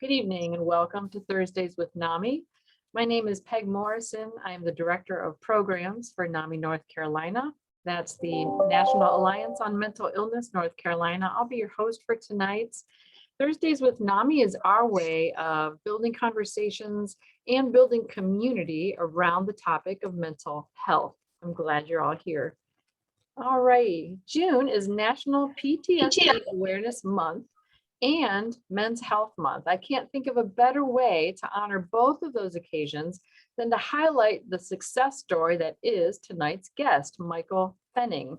Good evening and welcome to Thursdays with NAMI. My name is Peg Morrison. I am the Director of Programs for NAMI North Carolina. That's the National Alliance on Mental Illness North Carolina. I'll be your host for tonight's. Thursdays with NAMI is our way of building conversations and building community around the topic of mental health. I'm glad you're all here. All right, June is National PTSD Awareness Month and Men's Health Month. I can't think of a better way to honor both of those occasions than to highlight the success story that is tonight's guest, Michael Fenning.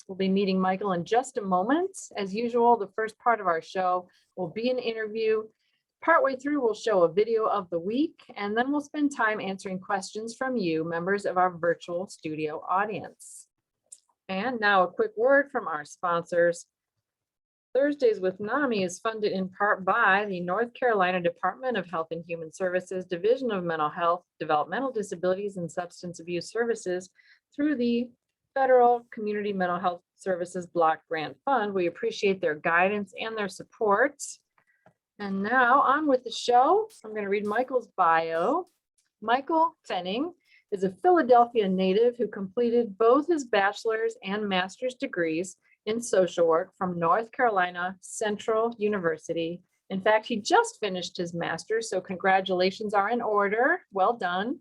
We'll be meeting Michael in just a moment. As usual, the first part of our show will be an interview. Partway through, we'll show a video of the week, and then we'll spend time answering questions from you, members of our virtual studio audience. And now a quick word from our sponsors. Thursdays with NAMI is funded in part by the North Carolina Department of Health and Human Services, Division of Mental Health, Developmental Disabilities, and Substance Abuse Services through the Federal Community Mental Health Services Block Grant Fund. We appreciate their guidance and their support. And now on with the show. I'm going to read Michael's bio. Michael Fenning is a Philadelphia native who completed both his bachelor's and master's degrees in social work from North Carolina Central University. In fact, he just finished his master's, so congratulations are in order. Well done.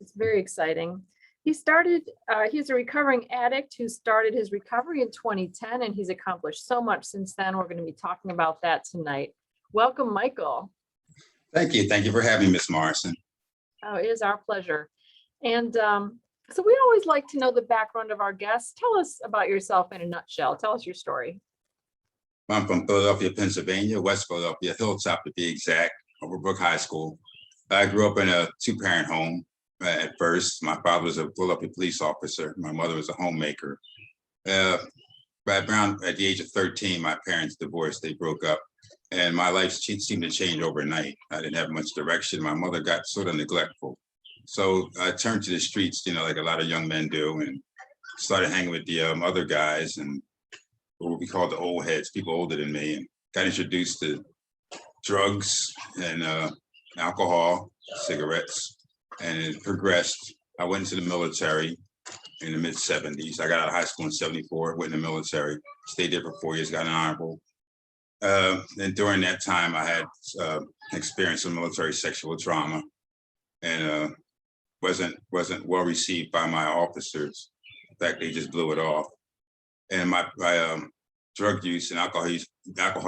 It's very exciting. He's a recovering addict who started his recovery in 2010, and he's accomplished so much since then. We're going to be talking about that tonight. Welcome, Michael. Thank you. Thank you for having me, Ms. Morrison. Oh, it is our pleasure. And so we always like to know the background of our guests. Tell us about yourself in a nutshell. Tell us your story. I'm from Philadelphia, Pennsylvania, West Philadelphia, Hilltop to be exact, Overbrook High School. I grew up in a two-parent home at first. My father was a Philadelphia police officer. My mother was a homemaker. Right around at the age of 13, my parents divorced. They broke up. And my life seemed to change overnight. I didn't have much direction. My mother got sort of neglectful. So I turned to the streets, like a lot of young men do, and started hanging with the other guys and what we call the old heads, people older than me, and got introduced to drugs and alcohol, cigarettes, and it progressed. I went into the military in the mid-70s. I got out of high school in 74, went in the military, stayed there for 4 years, got an honorable. And during that time, I had experienced some military sexual trauma and wasn't well received by my officers. In fact, they just blew it off. And my drug use and alcohol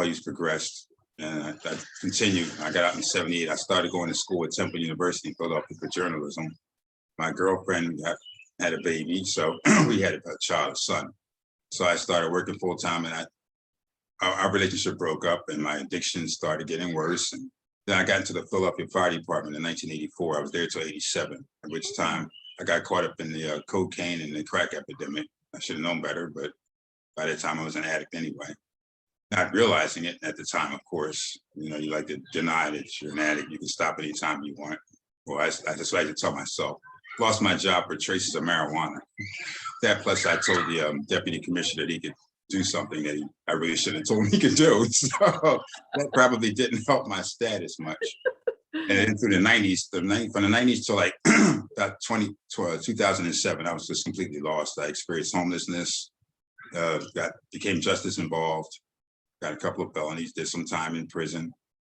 use progressed, and I continued. I got out in 78. I started going to school at Temple University in Philadelphia for journalism. My girlfriend had a baby, so we had a child, a son. So I started working full time, and our relationship broke up, and my addiction started getting worse. And then I got into the Philadelphia Fire Department in 1984. I was there till 87, at which time I got caught up in the cocaine and the crack epidemic. I should have known better, but by that time I was an addict anyway. Not realizing it at the time, of course. You like to deny that you're an addict. You can stop anytime you want. Well, I just like to tell myself. Lost my job for traces of marijuana. That plus I told the deputy commissioner that he could do something that I really shouldn't have told him he could do. So that probably didn't help my status much. And then through the 90s, from the 90s to like about 2007, I was just completely lost. I experienced homelessness, became justice involved, got a couple of felonies, did some time in prison,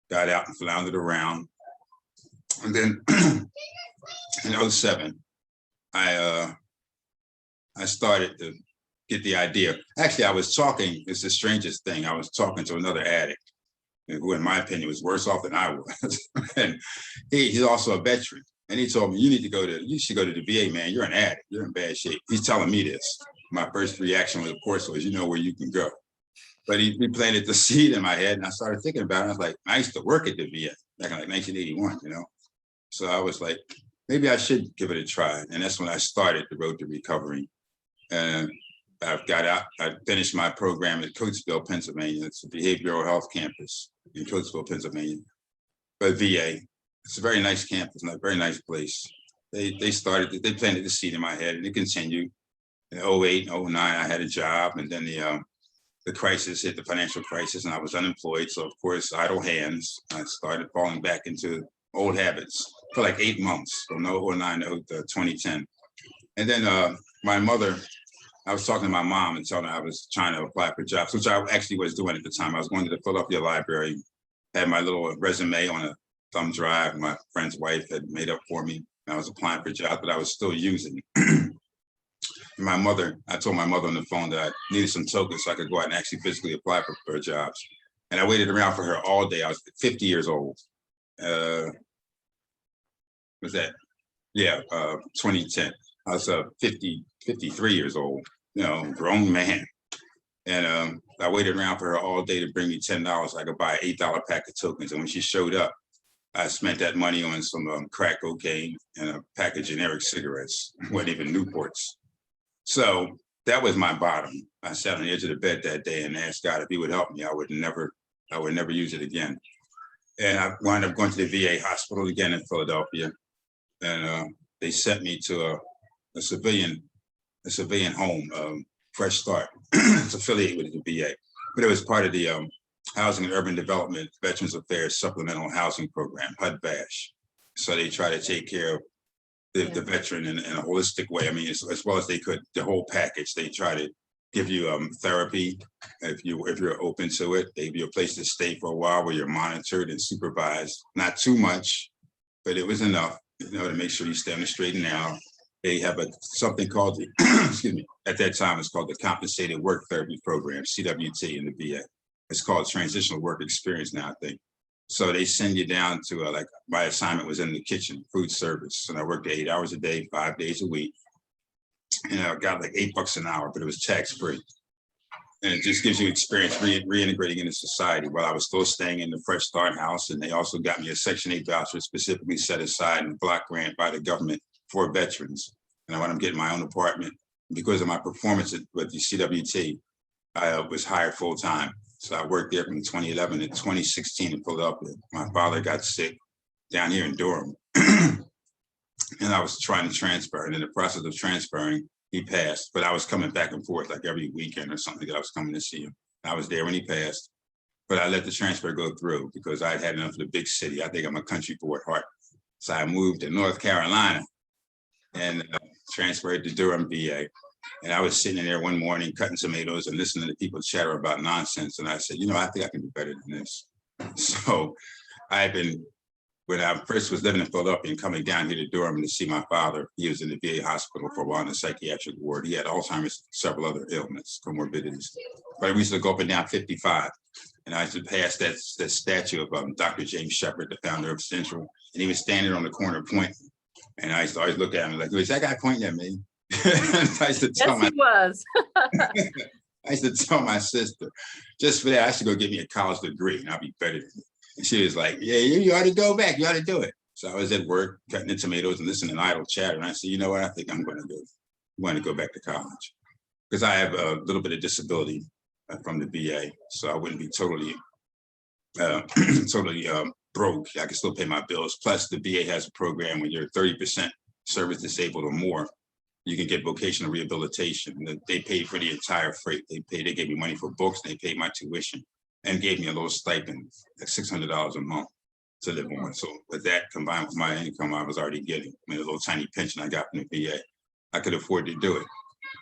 got out and floundered around. And then in 07, I started to get the idea. Actually, I was talking, it's the strangest thing. I was talking to another addict who, in my opinion, was worse off than I was. And he's also a veteran. And he told me, you should go to the VA, man. You're an addict. You're in bad shape. He's telling me this. My first reaction, of course, was, you know where you can go. But he planted the seed in my head, and I started thinking about it. I was like, I used to work at the VA back in like 1981, So I was like, maybe I should give it a try. And that's when I started the road to recovery. And I got out, I finished my program at Coatesville, Pennsylvania. It's a behavioral health campus in Coatesville, Pennsylvania, but VA. It's a very nice campus, a very nice place. They planted the seed in my head, and it continued. In 08, 09, I had a job, and then the crisis hit, the financial crisis, and I was unemployed. So of course, idle hands, I started falling back into old habits for like 8 months, from 2009 to 2010. And then my mother, I was talking to my mom and telling her I was trying to apply for jobs, which I actually was doing at the time. I was going to the Philadelphia Library, had my little resume on a thumb drive. My friend's wife had made up for me. I was applying for jobs, but I was still using. My mother, I told my mother on the phone that I needed some tokens so I could go out and actually physically apply for jobs. And I waited around for her all day. I was 50 years old. Was that? Yeah, 2010. I was 53 years old, grown man. And I waited around for her all day to bring me $10 so I could buy an $8 pack of tokens. And when she showed up, I spent that money on some crack cocaine and a pack of generic cigarettes, wasn't even Newports. So that was my bottom. I sat on the edge of the bed that day and asked God if he would help me. I would never use it again. And I wound up going to the VA hospital again in Philadelphia. And they sent me to a civilian home, Fresh Start. It's affiliated with the VA, but it was part of the Housing and Urban Development Veterans Affairs Supplemental Housing Program, HUD-VASH. So they try to take care of the veteran in a holistic way. I mean, as well as they could, the whole package. They try to give you therapy if you're open to it. They give you a place to stay for a while where you're monitored and supervised. Not too much, but it was enough, to make sure you stay on the straight and narrow. They have something called the excuse me. At that time, it's called the Compensated Work Therapy Program, CWT, in the VA. It's called Transitional Work Experience now, I think. So they send you down to like my assignment was in the kitchen, food service, and I worked 8 hours a day, 5 days a week, and I got like $8 an hour, but it was tax-free. And it just gives you experience reintegrating into society while I was still staying in the Fresh Start house. And they also got me a Section 8 voucher specifically set aside in a block grant by the government for veterans. And I wound up getting my own apartment. Because of my performance with the CWT, I was hired full time. So I worked there from 2011 to 2016 in Philadelphia. My father got sick down here in Durham. And I was trying to transfer. And in the process of transferring, he passed. But I was coming back and forth like every weekend or something that I was coming to see him. I was there when he passed. But I let the transfer go through because I'd had enough of the big city. I think I'm a country boy at heart. So I moved to North Carolina and transferred to Durham, VA. And I was sitting in there one morning cutting tomatoes and listening to people chatter about nonsense. And I said, I think I can do better than this. So when I first was living in Philadelphia and coming down here to Durham to see my father, he was in the VA hospital for a while in the psychiatric ward. He had Alzheimer's, several other ailments, comorbidities. But I used to go up and down 55. And I used to pass that statue of Dr. James Shepard, the founder of Central. And he was standing on the corner pointing. And I used to always look at him like, is that guy pointing at me? I used to tell Yes, he was. I used to tell my sister, just for that, I should go get me a college degree and I'll be better than you. And she was like, yeah, you ought to go back. You ought to do it. So I was at work cutting the tomatoes and listening to idle chatter. And I said, you know what? I think I'm going to go back to college because I have a little bit of disability from the VA. So I wouldn't be totally broke. I can still pay my bills. Plus the VA has a program when you're 30% service disabled or more, you can get vocational rehabilitation. They paid for the entire freight. They gave me money for books. They paid my tuition and gave me a little stipend, like $600 a month to live on. So with that combined with my income I was already getting, a little tiny pension I got from the VA, I could afford to do it.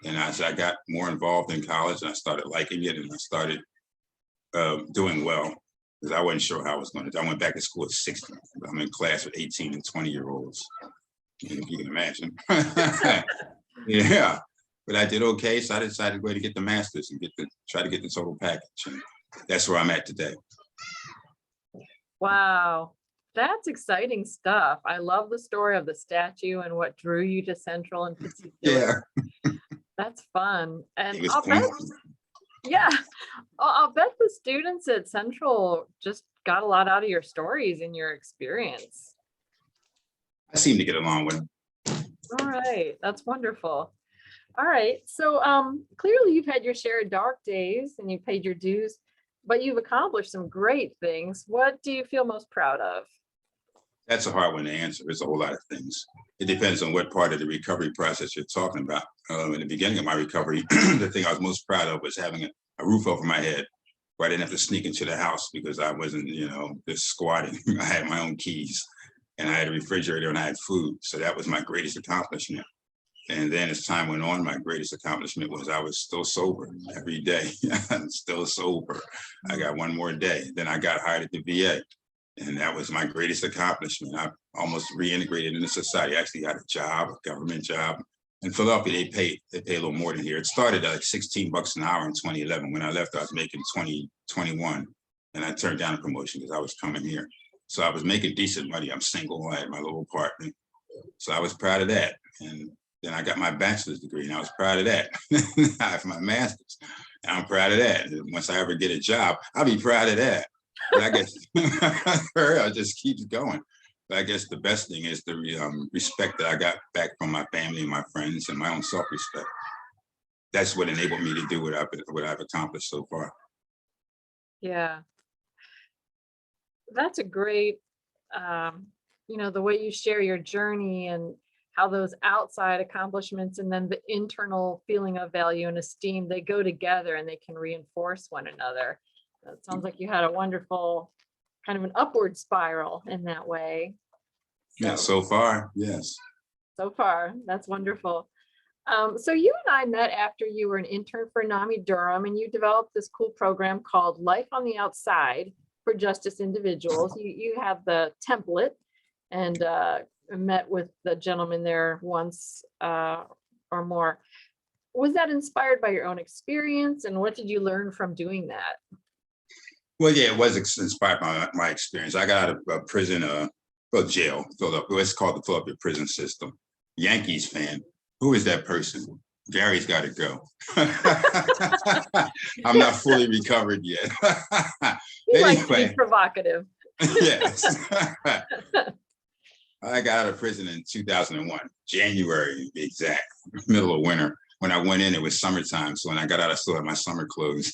And as I got more involved in college and I started liking it and I started doing well, because I wasn't sure how I was going to do. I went back to school at 60. I'm in class with 18 and 20-year-olds. If you can imagine. Yeah, but I did okay. So I decided to go ahead and get the master's and try to get the total package. And that's where I'm at today. Wow, that's exciting stuff. I love the story of the statue and what drew you to Central in particular. Yeah. That's fun. And Yeah. I'll bet the students at Central just got a lot out of your stories and your experience. I seem to get along with them. All right, that's wonderful. All right, so clearly you've had your share of dark days and you've paid your dues, but you've accomplished some great things. What do you feel most proud of? That's a hard one to answer. There's a whole lot of things. It depends on what part of the recovery process you're talking about. In the beginning of my recovery, the thing I was most proud of was having a a roof over my head, where I didn't have to sneak into the house because I wasn't, just squatting. I had my own keys, and I had a refrigerator, and I had food. So that was my greatest accomplishment. And then as time went on, my greatest accomplishment was I was still sober every day. I'm still sober. I got one more day. Then I got hired at the VA. And that was my greatest accomplishment. I almost reintegrated into society. I actually got a job, a government job. In Philadelphia, they pay a little more than here. It started at like $16 an hour in 2011. When I left, I was making 21. And I turned down a promotion because I was coming here. So I was making decent money. I'm single. I had my little apartment. So I was proud of that. And then I got my bachelor's degree, and I was proud of that. I have my master's, and I'm proud of that. And once I ever get a job, I'll be proud of that. But I guess I'll just keep going. But I guess the best thing is the respect that I got back from my family and my friends and my own self-respect. That's what enabled me to do what I've accomplished so far. Yeah. That's a great, the way you share your journey and how those outside accomplishments and then the internal feeling of value and esteem, they go together and they can reinforce one another. It sounds like you had a wonderful kind of an upward spiral in that way. Yeah, so far, yes. So far, that's wonderful. So you and I met after you were an intern for NAMI Durham, and you developed this cool program called Life on the Outside for Justice Individuals. You have the template, and met with the gentleman there once or more. Was that inspired by your own experience, and what did you learn from doing that? Well, yeah, it was inspired by my experience. I got out of prison, jail, Philadelphia. It's called the Philadelphia prison system. Yankees fan. Who is that person? Gary's got to go. I'm not fully recovered yet. He likes to Anyway, be provocative. yes. I got out of prison in 2001, January, to be exact, middle of winter. When I went in, it was summertime. So when I got out, I still had my summer clothes.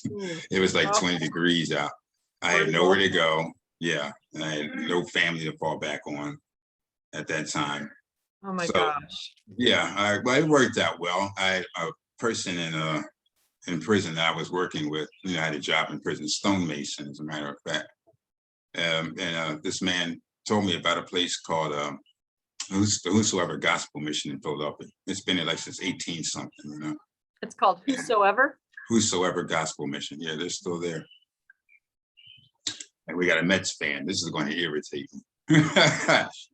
It was like 20 degrees out. I had nowhere to go. Yeah. And I had no family to fall back on at that time. Oh my gosh. Yeah, it worked out well. I had a person in prison that I was working with. I had a job in prison, stonemason, as a matter of fact. This man told me about a place called Whosoever Gospel Mission in Philadelphia. It's been there like since 18 something, It's called Whosoever? Whosoever Gospel Mission. Yeah, they're still there. And we got a Mets fan. This is going to irritate me.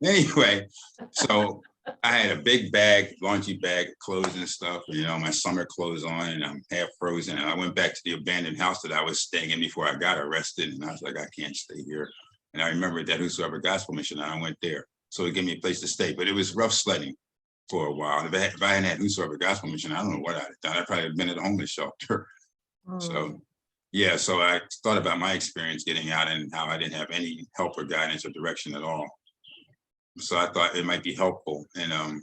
Anyway, so I had a big bag, laundry bag, clothes and stuff, my summer clothes on, and I'm half frozen. And I went back to the abandoned house that I was staying in before I got arrested. And I was like, I can't stay here. And I remember that Whosoever Gospel Mission, and I went there. So it gave me a place to stay, but it was rough sledding for a while. If I hadn't had Whosoever Gospel Mission, I don't know what I'd have done. I'd probably have been at a homeless shelter. So, yeah, so I thought about my experience getting out and how I didn't have any help or guidance or direction at all. So I thought it might be helpful. And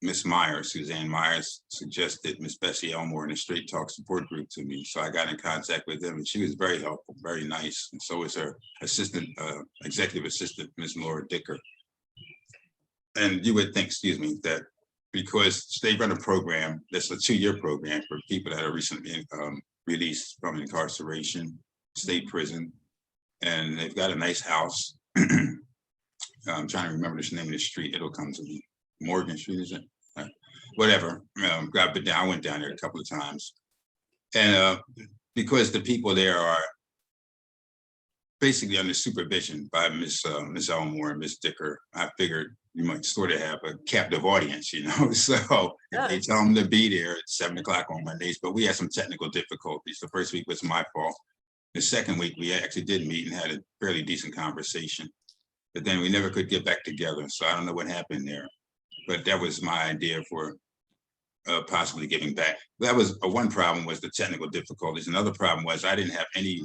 Miss Myers, Suzanne Myers, suggested Miss Bessie Elmore in the Straight Talk support group to me. So I got in contact with them, and she was very helpful, very nice. And so was her assistant, executive assistant, Miss Laura Dicker. And you would think, that because they run a program that's a 2-year program for people that are recently released from incarceration, state prison, and they've got a nice house. I'm trying to remember the name of the street. It'll come to me. Morgan Street, is it? Whatever. I went down there a couple of times. And because the people there are basically under supervision by Miss Elmore and Miss Dicker, I figured you might sort of have a captive audience, So if they tell them to be there at 7 o'clock on Mondays, but we had some technical difficulties. The first week was my fault. The second week, we actually did meet and had a fairly decent conversation. But then we never could get back together. So I don't know what happened there. But that was my idea for possibly giving back. That was one problem, was the technical difficulties. Another problem was I didn't have any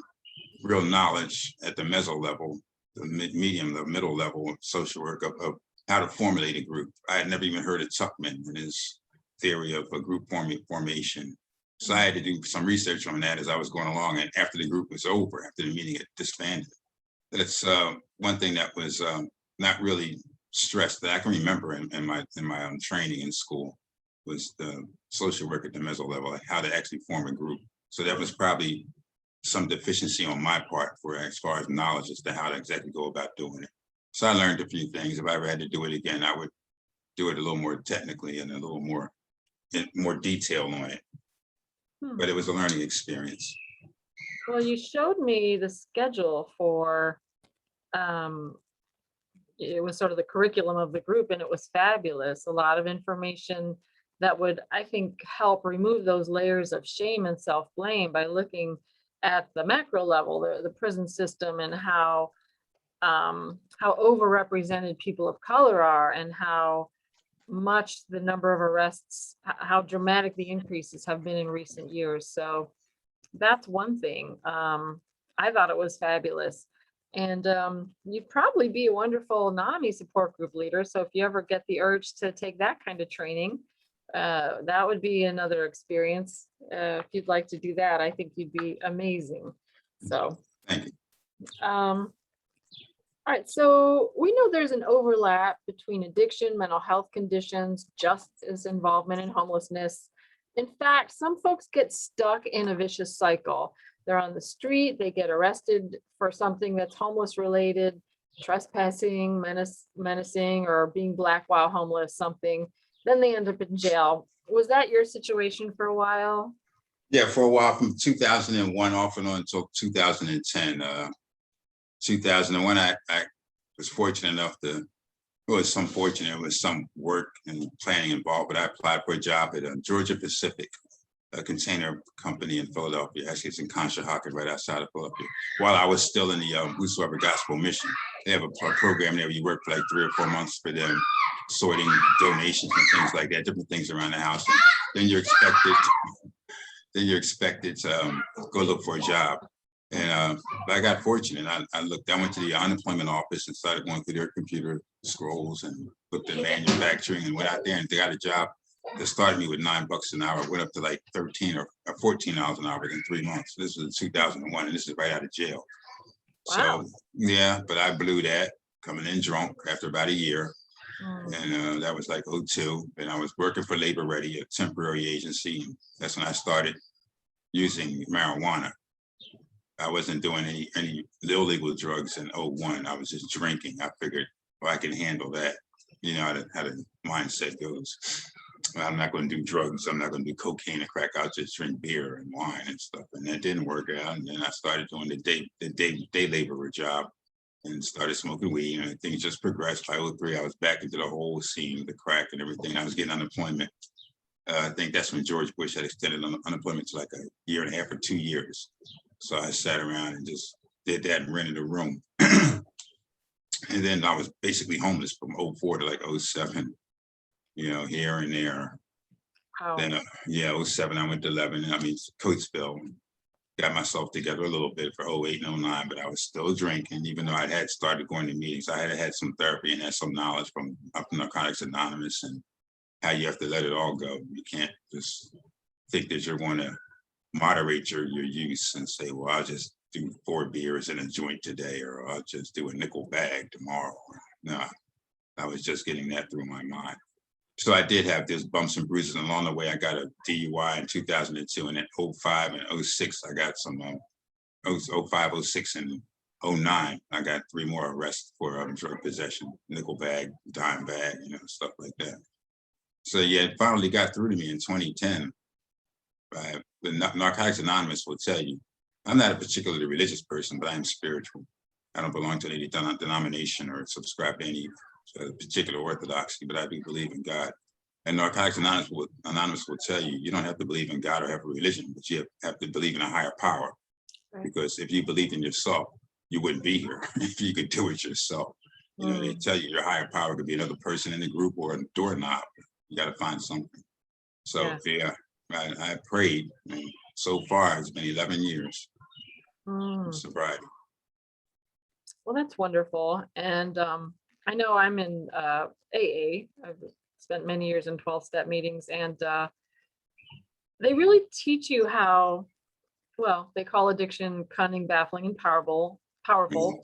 real knowledge at the meso level, the the middle level of social work of how to formulate a group. I had never even heard of Tuckman and his theory of a group formation. So I had to do some research on that as I was going along. And after the group was over, after the meeting, it disbanded. That's one thing that was not really stressed that I can remember in my training in school, was the social work at the meso level, like how to actually form a group. So that was probably some deficiency on my part for as far as knowledge as to how to exactly go about doing it. So I learned a few things. If I ever had to do it again, I would do it a little more technically and a little more detail on it. But it was a learning experience. Well, you showed me the schedule for, it was sort of the curriculum of the group, and it was fabulous. A lot of information that would, I think, help remove those layers of shame and self-blame by looking at the macro level, the prison system, and how overrepresented people of color are, and how much the number of arrests, how dramatic the increases have been in recent years. So that's one thing. I thought it was fabulous. And you'd probably be a wonderful NAMI support group leader. So if you ever get the urge to take that kind of training, that would be another experience. If you'd like to do that, I think you'd be amazing. So, Thank you. all right, so we know there's an overlap between addiction, mental health conditions, justice involvement, and homelessness. In fact, some folks get stuck in a vicious cycle. They're on the street, they get arrested for something that's homeless related, trespassing, menacing, or being black while homeless, something. Then they end up in jail. Was that your situation for a while? Yeah, for a while, from 2001 off and on until 2010. 2001, I was fortunate enough to, it was some work and planning involved, but I applied for a job at Georgia Pacific, a container company in Philadelphia. Actually, it's in Conshohocken, right outside of Philadelphia. While I was still in the Whosoever Gospel Mission, they have a program there where you work for like 3 or 4 months for them, sorting donations and things like that, different things around the house. And then you're expected to go look for a job. And but I got fortunate. I went to the unemployment office and started going through their computer scrolls and looked at manufacturing and went out there and got a job that started me with $9 an hour, went up to like 13 or $14 an hour within 3 months. This was in 2001, and this is right out of jail. Wow. So yeah, but I blew that coming in drunk after about a year. And that was like 2002. And I was working for Labor Ready, a temporary agency. And that's when I started using marijuana. I wasn't doing any illegal drugs in 2001. I was just drinking. I figured, well, I can handle that. You know how the mindset goes. I'm not going to do drugs. I'm not going to do cocaine and crack. I'll just drink beer and wine and stuff. And that didn't work out. And then I started doing the day laborer job and started smoking weed. And things just progressed. By 2003, I was back into the whole scene, the crack and everything. I was getting unemployment. I think that's when George Bush had extended unemployment to like 1.5 years or 2 years. So I sat around and just did that and rented a room. And then I was basically homeless from 2004 to like 2007, you know, here and there. Wow. Then, 2007, I went to Coatesville, got myself together a little bit for 2008 and 2009, but I was still drinking, even though I had started going to meetings. I had some therapy and had some knowledge from Narcotics Anonymous and how you have to let it all go. You can't just think that you're going to moderate your use and say, well, I'll just do 4 beers and a joint today, or I'll just do a nickel bag tomorrow. No, I was just getting that through my mind. So I did have these bumps and bruises. And along the way, I got a DUI in 2002, and in 2005 and 2006, I got some 2005, 06, and 2009, I got 3 more arrests for drug possession, nickel bag, dime bag, stuff like that. So yeah, it finally got through to me in 2010. The Narcotics Anonymous will tell you, I'm not a particularly religious person, but I am spiritual. I don't belong to any denomination or subscribe to any particular orthodoxy, but I do believe in God. And Narcotics Anonymous will tell you, you don't have to believe in God or have a religion, but you have to believe in a higher power. Right. Because if you believed in yourself, you wouldn't be here if you could do it yourself. They tell you your higher power could be another person in the group or a doorknob. You got to find something. So yeah, I prayed. And so far, it's been 11 years of sobriety. Well, that's wonderful. And I know I'm in AA. I've spent many years in 12-step meetings, and they really teach you how, well, they call addiction cunning, baffling, and powerful,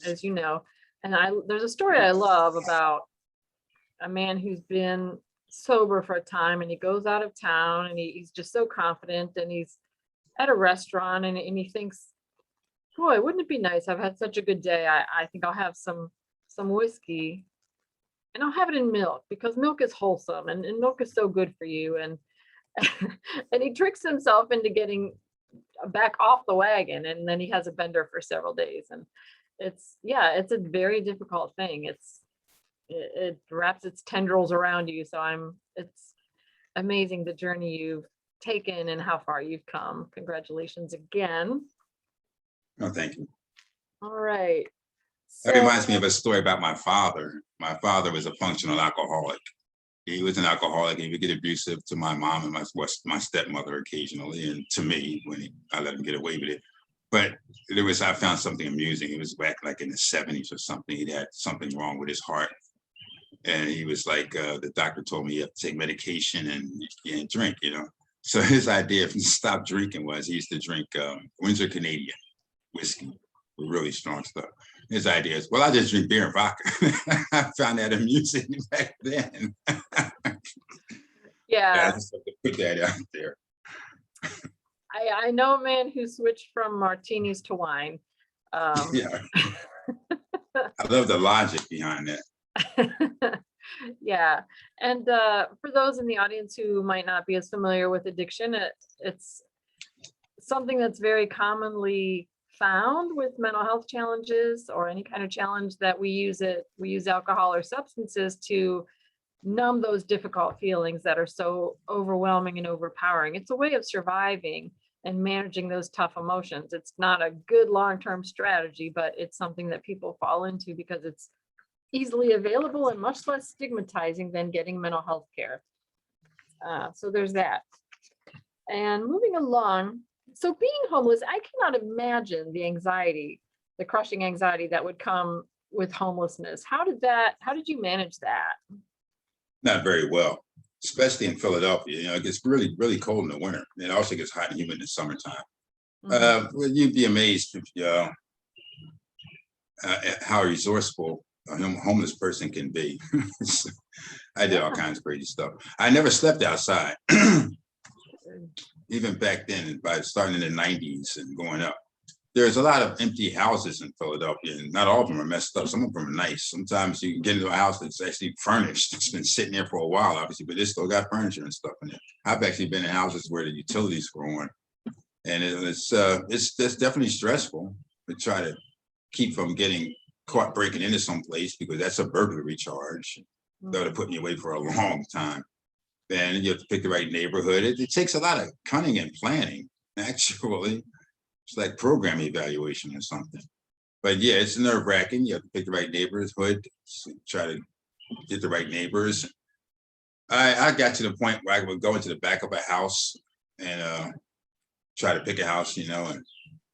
as you know. And there's a story I love about a man who's been sober for a time, and he goes out of town, and he's just so confident, and he's at a restaurant, and he thinks, Boy, wouldn't it be nice? I've had such a good day. I think I'll have some whiskey, and I'll have it in milk because milk is wholesome, and milk is so good for you. And and he tricks himself into getting back off the wagon, and then he has a bender for several days. And yeah, it's a very difficult thing. It wraps its tendrils around you. So it's amazing the journey you've taken and how far you've come. Congratulations again. Oh, thank you. All right. That So, reminds me of a story about my father. My father was a functional alcoholic. He was an alcoholic. He would get abusive to my mom and my stepmother occasionally, and to me when I let him get away with it. But I found something amusing. It was back like in the 70s or something. He'd had something wrong with his heart. And he was like, the doctor told me you have to take medication and drink, you know. So his idea of stop drinking was he used to drink Windsor Canadian whiskey with really strong stuff. His idea is, well, I just drink beer and vodka. I found that amusing back then. yeah, I just have to put that out there. I know a man who switched from martinis to wine. Yeah, I love the logic behind that. Yeah. And for those in the audience who might not be as familiar with addiction, it's something that's very commonly found with mental health challenges or any kind of challenge that we use alcohol or substances to numb those difficult feelings that are so overwhelming and overpowering. It's a way of surviving and managing those tough emotions. It's not a good long-term strategy, but it's something that people fall into because it's easily available and much less stigmatizing than getting mental health care. So there's that. And moving along, so being homeless, I cannot imagine the anxiety, the crushing anxiety that would come with homelessness. How did you manage that? Not very well, especially in Philadelphia. You know, it gets really, really cold in the winter. It also gets hot and humid in the summertime. Well, you'd be amazed if, at how resourceful a homeless person can be. I did all kinds of crazy stuff. I never slept outside. Even back then, by starting in the 90s and going up. There's a lot of empty houses in Philadelphia, and not all of them are messed up. Some of them are nice. Sometimes you can get into a house that's actually furnished. It's been sitting there for a while, obviously, but it's still got furniture and stuff in it. I've actually been in houses where the utilities were on, and it's definitely stressful to try to keep from getting caught breaking into some place, because that's a burglary charge. That would have put me away for a long time. Then you have to pick the right neighborhood. It takes a lot of cunning and planning, actually. It's like program evaluation or something. But yeah, it's nerve-wracking. You have to pick the right neighborhood, try to get the right neighbors. I got to the point where I would go into the back of a house and try to pick a house, you know, and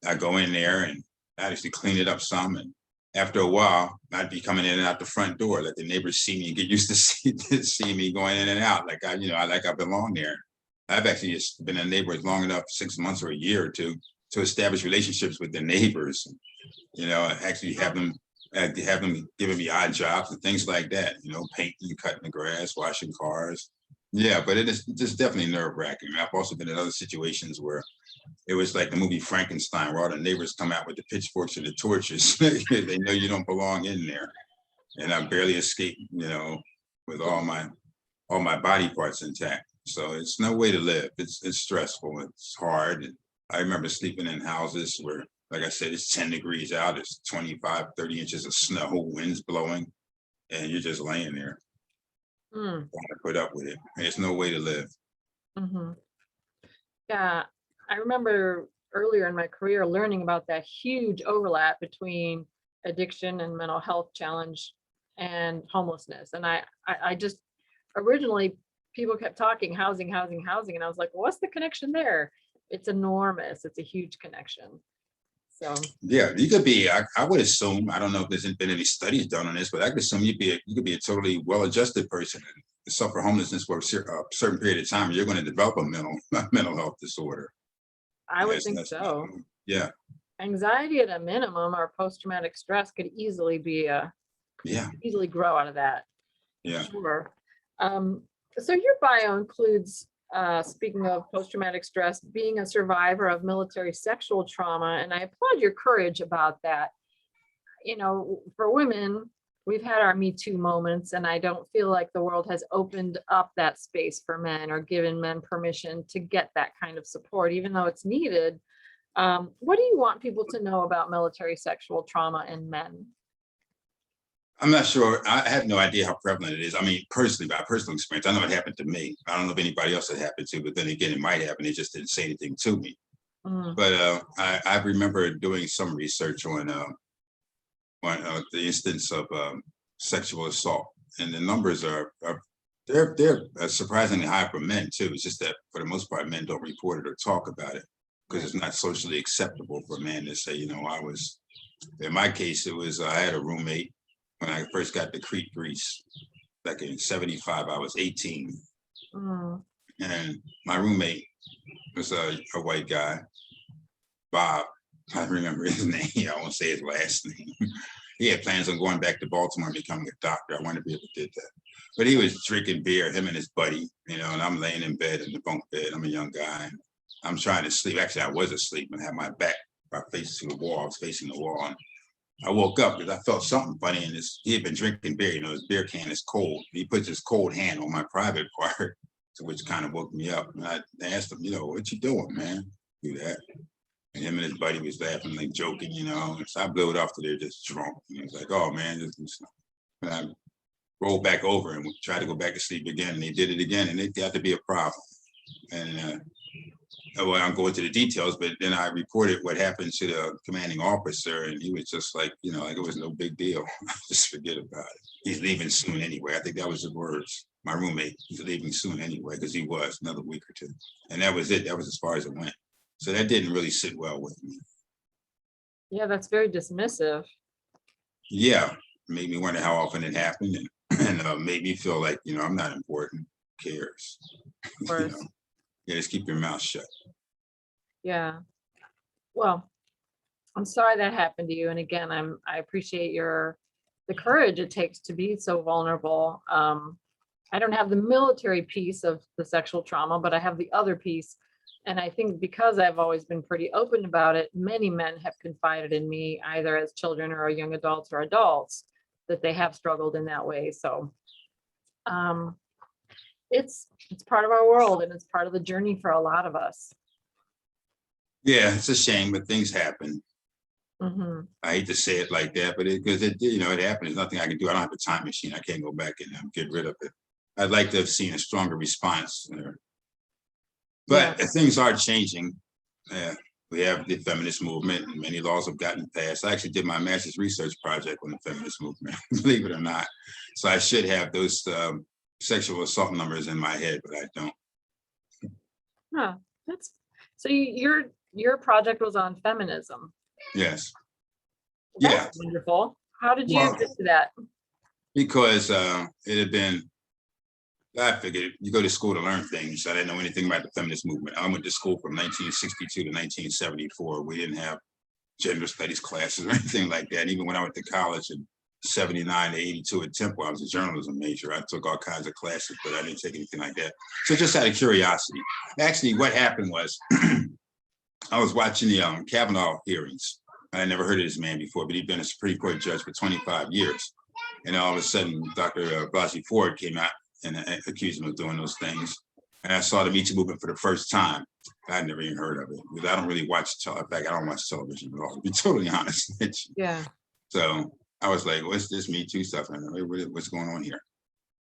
I go in there and I actually clean it up some. And after a while, I'd be coming in and out the front door, let the neighbors see me and get used to see me going in and out, like I belong there. I've actually just been a neighbor long enough, 6 months or a year or two, to establish relationships with the neighbors. You know, actually have them giving me odd jobs and things like that. You know, painting, cutting the grass, washing cars. Yeah, but it is just definitely nerve-wracking. I've also been in other situations where it was like the movie Frankenstein, where all the neighbors come out with the pitchforks and the torches. They know you don't belong in there, and I barely escaped, you know, with all my body parts intact. So it's no way to live. It's stressful. It's hard. And I remember sleeping in houses where, like I said, it's 10 degrees out. It's 25, 30 inches of snow, winds blowing, and you're just laying there. Trying to put up with it. There's no way to live. Yeah, I remember earlier in my career learning about that huge overlap between addiction and mental health challenge and homelessness. And I just originally people kept talking housing, and I was like, well, what's the connection there? It's enormous. It's a huge connection. So yeah, you could be. I would assume. I don't know if there's been any studies done on this, but I could assume you could be a totally well-adjusted person and suffer homelessness for a certain period of time. You're going to develop a mental health disorder. I would think so. Yeah. Anxiety at a minimum, or post-traumatic stress could easily be easily grow out of that. Yeah. Sure. So your bio includes speaking of post-traumatic stress, being a survivor of military sexual trauma, and I applaud your courage about that. You know, for women, we've had our Me Too moments, and I don't feel like the world has opened up that space for men or given men permission to get that kind of support, even though it's needed. What do you want people to know about military sexual trauma in men? I'm not sure. I have no idea how prevalent it is. I mean, personally, by personal experience, I know it happened to me. I don't know if anybody else it happened to, but then again, it might happen. They just didn't say anything to me. Mm, But I remember doing some research on the instance of sexual assault, and the numbers are they're surprisingly high for men too. It's just that for the most part, men don't report it or talk about it because it's not socially acceptable for a man to say, you know, I was. In my case, it was I had a roommate when I first got to Crete, Greece, back in '75. I was 18, mm, and my roommate was a white guy, Bob. I remember his name. I won't say his last name. He had plans on going back to Baltimore and becoming a doctor. I wanted to be able to do that. But he was drinking beer, him and his buddy, you know, and I'm laying in bed in the bunk bed. I'm a young guy. I'm trying to sleep. Actually, I was asleep and had my back, my face to the wall. I was facing the wall. And I woke up because I felt something funny in this. He had been drinking beer, you know, his beer can is cold. He puts his cold hand on my private part, which kind of woke me up. And I asked him, you know, what you doing, man? Do that. And him and his buddy was laughing, like joking, you know. And so I blew it off till they're just drunk. And he was like, oh man, and I rolled back over and tried to go back to sleep again. And they did it again, and it got to be a problem. And well, I'm going to the details, but then I reported what happened to the commanding officer, and he was just like, you know, like it was no big deal. Just forget about it. He's leaving soon anyway. I think that was the words. My roommate, he's leaving soon anyway, because he was another week or two. And that was it. That was as far as it went. So that didn't really sit well with me. yeah, that's very dismissive. Yeah, made me wonder how often it happened, and made me feel like, you know, I'm not important. Who cares? Of You course. know? Yeah, just keep your mouth shut. Yeah. Well, I'm sorry that happened to you. And again, I appreciate the courage it takes to be so vulnerable. I don't have the military piece of the sexual trauma, but I have the other piece. And I think because I've always been pretty open about it, many men have confided in me, either as children or young adults or adults, that they have struggled in that way. So it's part of our world, and it's part of the journey for a lot of us. Yeah, it's a shame, but things happen. Hmm. I hate to say it like that, but because it, you know, it happened. There's nothing I can do. I don't have a time machine. I can't go back and get rid of it. I'd like to have seen a stronger response there. But things are changing. We have the feminist movement, and many laws have gotten passed. I actually did my master's research project on the feminist movement, believe it or not. So I should have those sexual assault numbers in my head, but I don't. Huh. That's so your project was on feminism. Yes. That's Yeah. wonderful. How did you Well, get to that? because it had been, I figured you go to school to learn things. I didn't know anything about the feminist movement. I went to school from 1962 to 1974. We didn't have gender studies classes or anything like that. And even when I went to college in 79 to 82 at Temple, I was a journalism major. I took all kinds of classes, but I didn't take anything like that. So just out of curiosity. Actually, what happened was I was watching the Kavanaugh hearings. I had never heard of this man before, but he'd been a Supreme Court judge for 25 years. And all of a sudden, Dr. Blasey Ford came out and accused him of doing those things. And I saw the Me Too movement for the first time. I'd never even heard of it because I don't really watch television. In fact, I don't watch television at all, to be totally honest with you. Yeah. So I was like, what's this Me Too stuff? And what's going on here?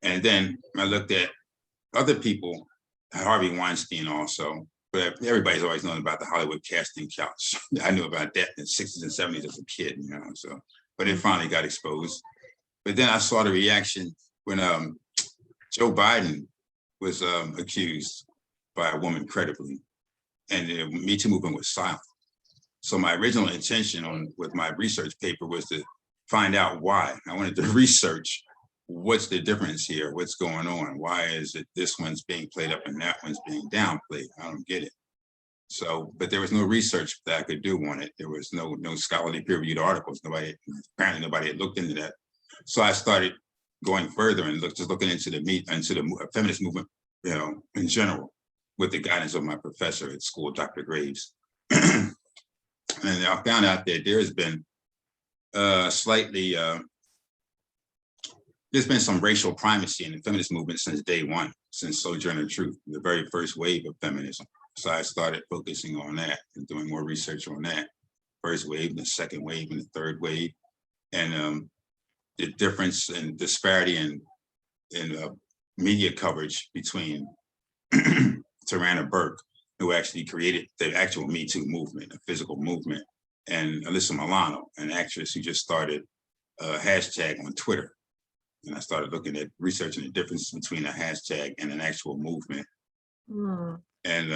And then I looked at other people, Harvey Weinstein also, but everybody's always known about the Hollywood casting couch. I knew about that in the 60s and 70s as a kid, you know, so, but it finally got exposed. But then I saw the reaction when Joe Biden was accused by a woman credibly, and the Me Too movement was silent. So my original intention with my research paper was to find out why. I wanted to research what's the difference here, what's going on, why is it this one's being played up and that one's being downplayed? I don't get it. So, but there was no research that I could do on it. There was no scholarly peer-reviewed articles. Apparently nobody had looked into that. So I started going further and just looking into the feminist movement, you know, in general. with the guidance of my professor at school, Dr. Graves. And I found out that there has been slightly, there's been some racial primacy in the feminist movement since day one, since Sojourner Truth, the very first wave of feminism. So I started focusing on that and doing more research on that. First wave, the second wave, and the third wave. And the difference and disparity in media coverage between Tarana Burke, who actually created the actual Me Too movement, a physical movement, and Alyssa Milano, an actress who just started a hashtag on Twitter. And I started looking at researching the difference between a hashtag and an actual movement. And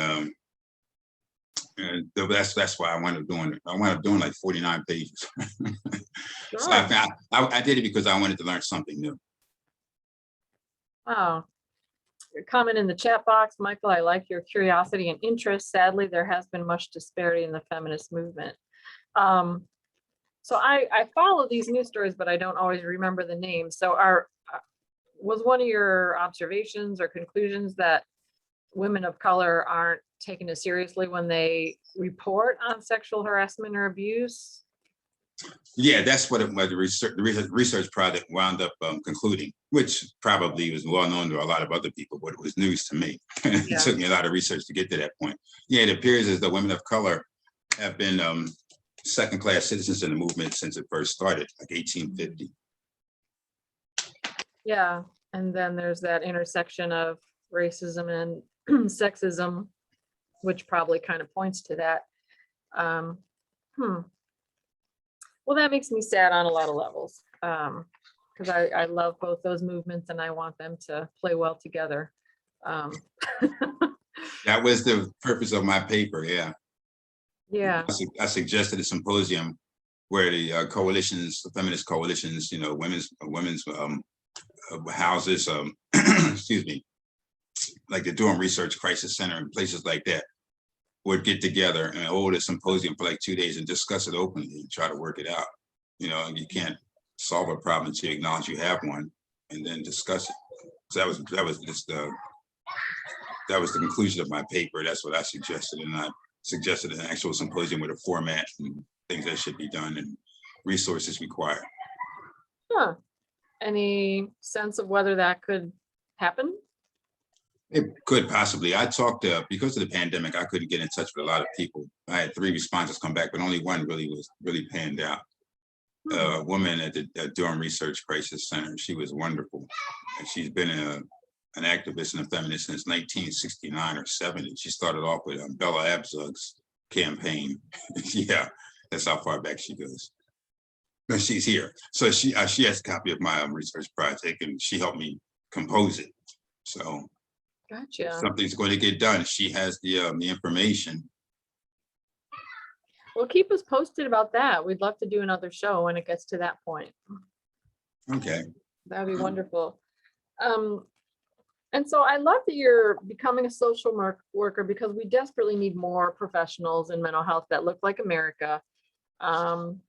that's why I wound up doing it. I wound up doing like 49 pages. Sure. So I did it because I wanted to learn something new. Oh, your comment in the chat box, Michael, I like your curiosity and interest. Sadly, there has been much disparity in the feminist movement. So I follow these news stories, but I don't always remember the names. So was one of your observations or conclusions that women of color aren't taken as seriously when they report on sexual harassment or abuse? Yeah, that's what the research project wound up concluding, which probably was well known to a lot of other people, but it was news to me. It took me a lot of research to get to that point. Yeah, it appears as though women of color have been second-class citizens in the movement since it first started, like 1850. Yeah, and then there's that intersection of racism and sexism, which probably kind of points to that. Well, that makes me sad on a lot of levels, because I love both those movements and I want them to play well together. That was the purpose of my paper, yeah. Yeah. I suggested a symposium where the coalitions, the feminist coalitions, you know, women's houses, excuse me, like the Durham Research Crisis Center and places like that, would get together and hold a symposium for like 2 days and discuss it openly and try to work it out. You know, you can't solve a problem until you acknowledge you have one and then discuss it. So that was the conclusion of my paper. That's what I suggested, and I suggested an actual symposium with a format and things that should be done and resources required. Huh. Any sense of whether that could happen? It could possibly. I talked because of the pandemic, I couldn't get in touch with a lot of people. I had 3 responses come back, but only one really panned out. A woman at the Durham Research Crisis Center. She was wonderful. And she's been an activist and a feminist since 1969 or 70. She started off with Bella Abzug's campaign. Yeah, that's how far back she goes. But she's here. So she has a copy of my research project and she helped me compose it. So Gotcha. something's going to get done. She has the information. Well, keep us posted about that. We'd love to do another show when it gets to that point. Okay. That would be wonderful. And so I love that you're becoming a social worker because we desperately need more professionals in mental health that look like America. And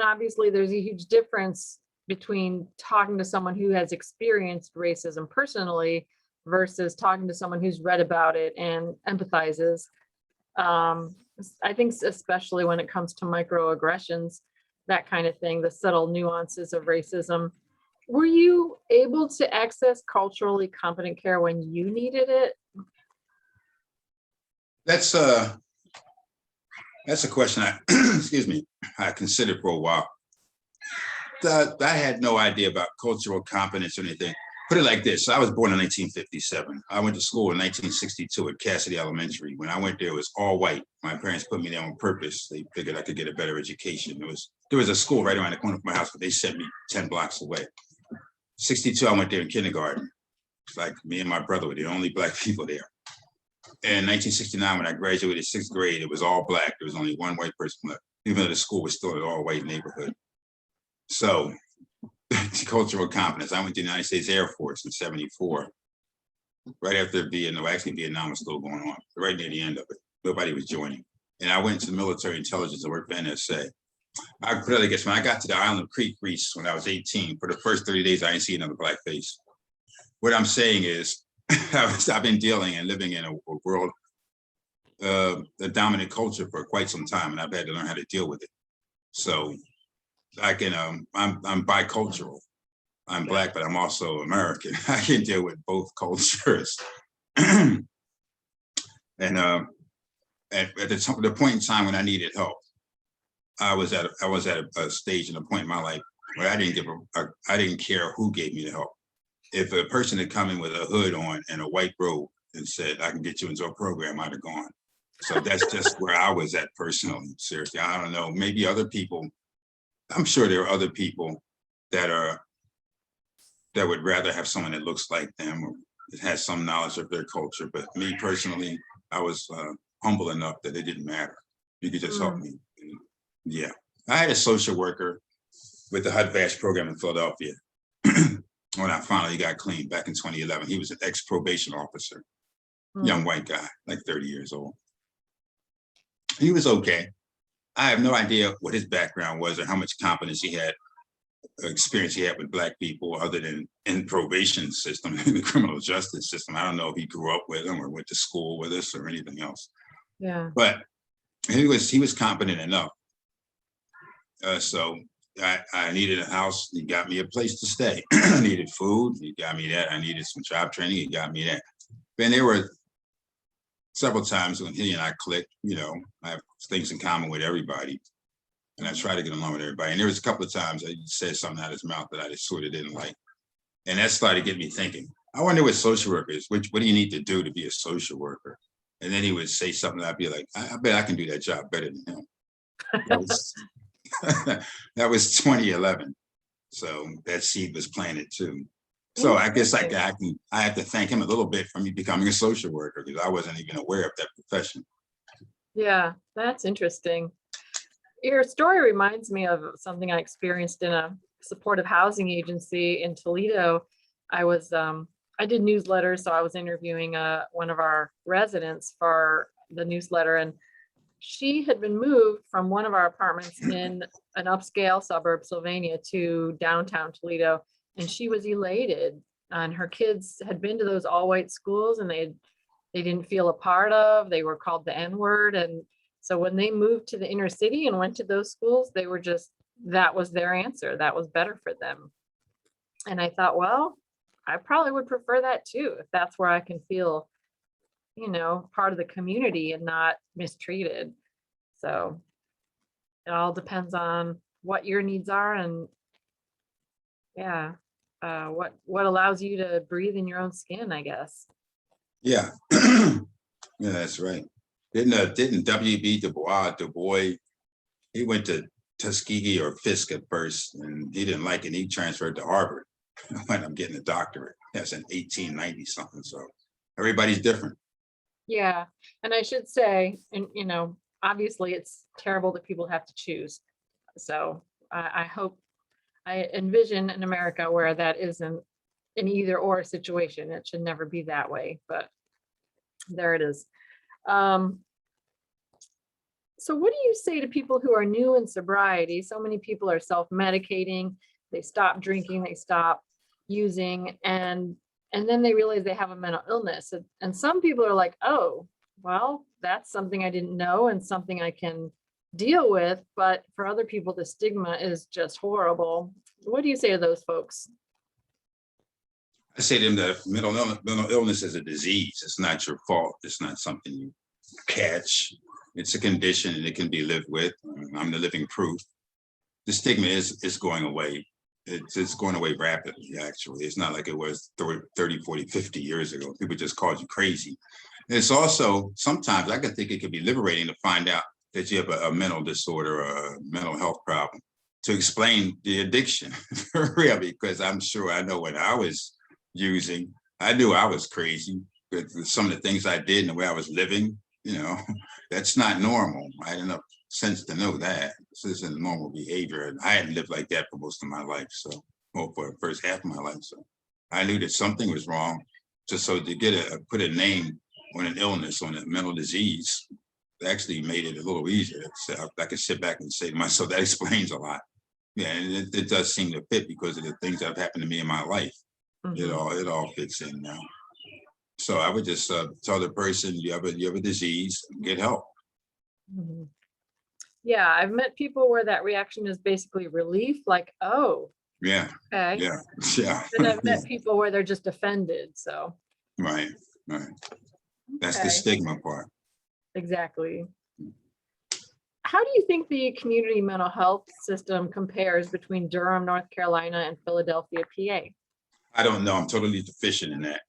obviously there's a huge difference between talking to someone who has experienced racism personally versus talking to someone who's read about it and empathizes. I think especially when it comes to microaggressions, that kind of thing, the subtle nuances of racism. Were you able to access culturally competent care when you needed it? That's a question excuse me, I considered for a while. I had no idea about cultural competence or anything. Put it like this, I was born in 1957. I went to school in 1962 at Cassidy Elementary. When I went there, it was all white. My parents put me there on purpose. They figured I could get a better education. There was a school right around the corner from my house, but they sent me 10 blocks away. 62, I went there in kindergarten. It's like me and my brother were the only Black people there. In 1969, when I graduated 6th grade, it was all Black. There was only one white person left, even though the school was still an all-white neighborhood. So, cultural competence. I went to the United States Air Force in '74, right after Vietnam. Actually, Vietnam was still going on, right near the end of it. Nobody was joining. And I went to the military intelligence and worked for NSA. I really guess when I got to the island of Crete, Greece, when I was 18, for the first 30 days, I didn't see another Black face. What I'm saying is, I've been dealing and living in a world, a dominant culture for quite some time, and I've had to learn how to deal with it. So I can, I'm bicultural. I'm Black, but I'm also American. I can deal with both cultures. And at the point in time when I needed help, I was at a stage and a point in my life where I didn't care who gave me the help. If a person had come in with a hood on and a white robe and said, I can get you into a program, I'd have gone. So that's just where I was at personally. Seriously, I don't know, maybe other people, I'm sure there are other people that would rather have someone that looks like them or has some knowledge of their culture. But me personally, I was humble enough that it didn't matter. You could just help me. Yeah, I had a social worker with the HUD-VASH program in Philadelphia when I finally got clean back in 2011. He was an ex-probation officer, young white guy, like 30 years old. He was okay. I have no idea what his background was or how much competence he had, experience he had with Black people other than in probation system, in the criminal justice system. I don't know if he grew up with them or went to school with us or anything else. Yeah. But he was competent enough. So I needed a house. He got me a place to stay. I needed food. He got me that. I needed some job training. He got me that. And there were several times when he and I clicked. You know, I have things in common with everybody, and I try to get along with everybody. And there was a couple of times he said something out of his mouth that I just sort of didn't like, and that started getting me thinking. I wonder what social worker is. What do you need to do to be a social worker? And then he would say something. I'd be like, I bet I can do that job better than him. That was 2011. So that seed was planted too. So I guess I have to thank him a little bit for me becoming a social worker because I wasn't even aware of that profession. Yeah, that's interesting. Your story reminds me of something I experienced in a supportive housing agency in Toledo. I did newsletters, so I was interviewing one of our residents for the newsletter, and she had been moved from one of our apartments in an upscale suburb, Sylvania, to downtown Toledo. And she was elated. And her kids had been to those all-white schools and they didn't feel a part of. They were called the N-word. And so when they moved to the inner city and went to those schools, they were just, that was their answer. That was better for them. And I thought, well, I probably would prefer that too, if that's where I can feel, you know, part of the community and not mistreated. So it all depends on what your needs are and yeah, what allows you to breathe in your own skin, I guess. Yeah, yeah, that's right. Didn't W.B. Du Bois, he went to Tuskegee or Fisk at first, and he didn't like it. He transferred to Harvard. When I'm getting a doctorate, that's in 1890 something. So everybody's different. Yeah, and I should say, and you know, obviously it's terrible that people have to choose. So I hope, I envision in America where that isn't an either or situation. It should never be that way, but there it is. So what do you say to people who are new in sobriety? So many people are self-medicating, they stop drinking, they stop using, and then they realize they have a mental illness. And some people are like, oh, well, that's something I didn't know and something I can deal with. But for other people, the stigma is just horrible. What do you say to those folks? I say to them that mental illness is a disease. It's not your fault. It's not something you catch. It's a condition and it can be lived with. I'm the living proof. The stigma is going away. It's going away rapidly, actually. It's not like it was 30, 40, 50 years ago. People just called you crazy. And it's also, sometimes I can think it could be liberating to find out that you have a mental disorder or a mental health problem, to explain the addiction, really, because I'm sure I know when I was using, I knew I was crazy, but some of the things I did and the way I was living, you know, that's not normal. I had enough sense to know that this isn't normal behavior. And I hadn't lived like that for most of my life. So, well, for the first half of my life. So I knew that something was wrong. Just so to get put a name on an illness, on a mental disease, actually made it a little easier. So I could sit back and say to myself, that explains a lot. Yeah, and it does seem to fit because of the things that have happened to me in my life. Mhm. It all fits in now. So I would just tell the person, you have a disease, get help. Mhm. Yeah, I've met people where that reaction is basically relief, like, oh, Yeah, okay. yeah, yeah. And I've met people where they're just offended, so. Right, right. That's the Okay, stigma part. exactly. How do you think the community mental health system compares between Durham, North Carolina and Philadelphia, PA? I don't know. I'm totally deficient in that.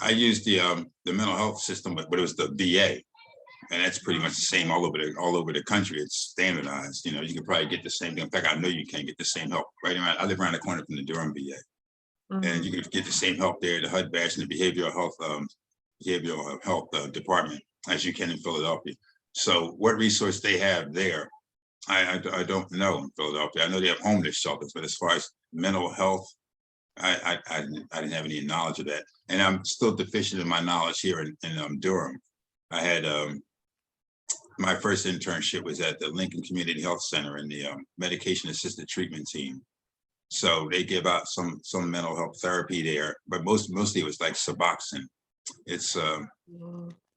I used the mental health system, but it was the VA. And that's pretty much the same all over the country. It's standardized. You know, you can probably get the same thing. In fact, I know you can't get the same help. Right around, I live around the corner from the Durham VA, and you can get the same help there, the HUD badge and the behavioral health department as you can in Philadelphia. So, what resource they have there, I don't know in Philadelphia. I know they have homeless shelters, but as far as mental health, I didn't have any knowledge of that, and I'm still deficient in my knowledge here in Durham. I had my first internship was at the Lincoln Community Health Center in the medication assisted treatment team. So they give out some mental health therapy there, but mostly it was like Suboxone. It's what's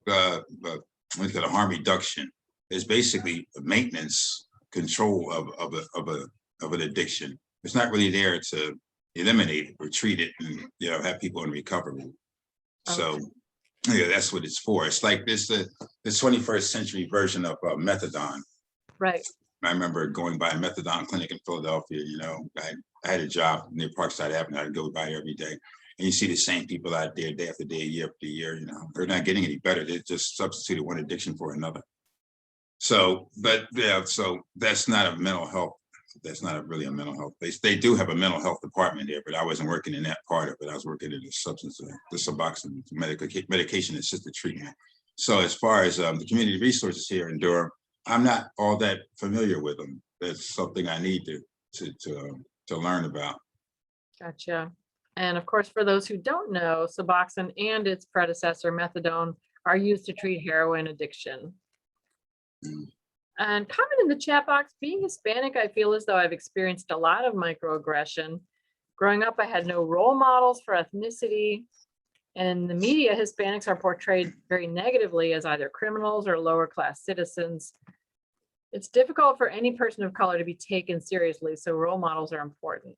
called a harm reduction. It's basically maintenance control of an addiction. It's not really there to eliminate it or treat it and have people in recovery. So yeah, that's what it's for. It's like this the 21st century version of methadone. Right. I remember going by a methadone clinic in Philadelphia. I had a job near Parkside Avenue. I'd go by every day, and you see the same people out there day after day, year after year. They're not getting any better. They just substituted one addiction for another. So, but yeah, so that's not a mental health. That's not really a mental health. They do have a mental health department there, but I wasn't working in that part of it. I was working in the Suboxone medication assisted treatment. So as far as the community resources here in Durham, I'm not all that familiar with them. That's something I need to learn about. Gotcha. And of course, for those who don't know, Suboxone and its predecessor, methadone, are used to treat heroin addiction. And comment in the chat box, being Hispanic, I feel as though I've experienced a lot of microaggression. Growing up, I had no role models for ethnicity. And in the media, Hispanics are portrayed very negatively as either criminals or lower class citizens. It's difficult for any person of color to be taken seriously, so role models are important.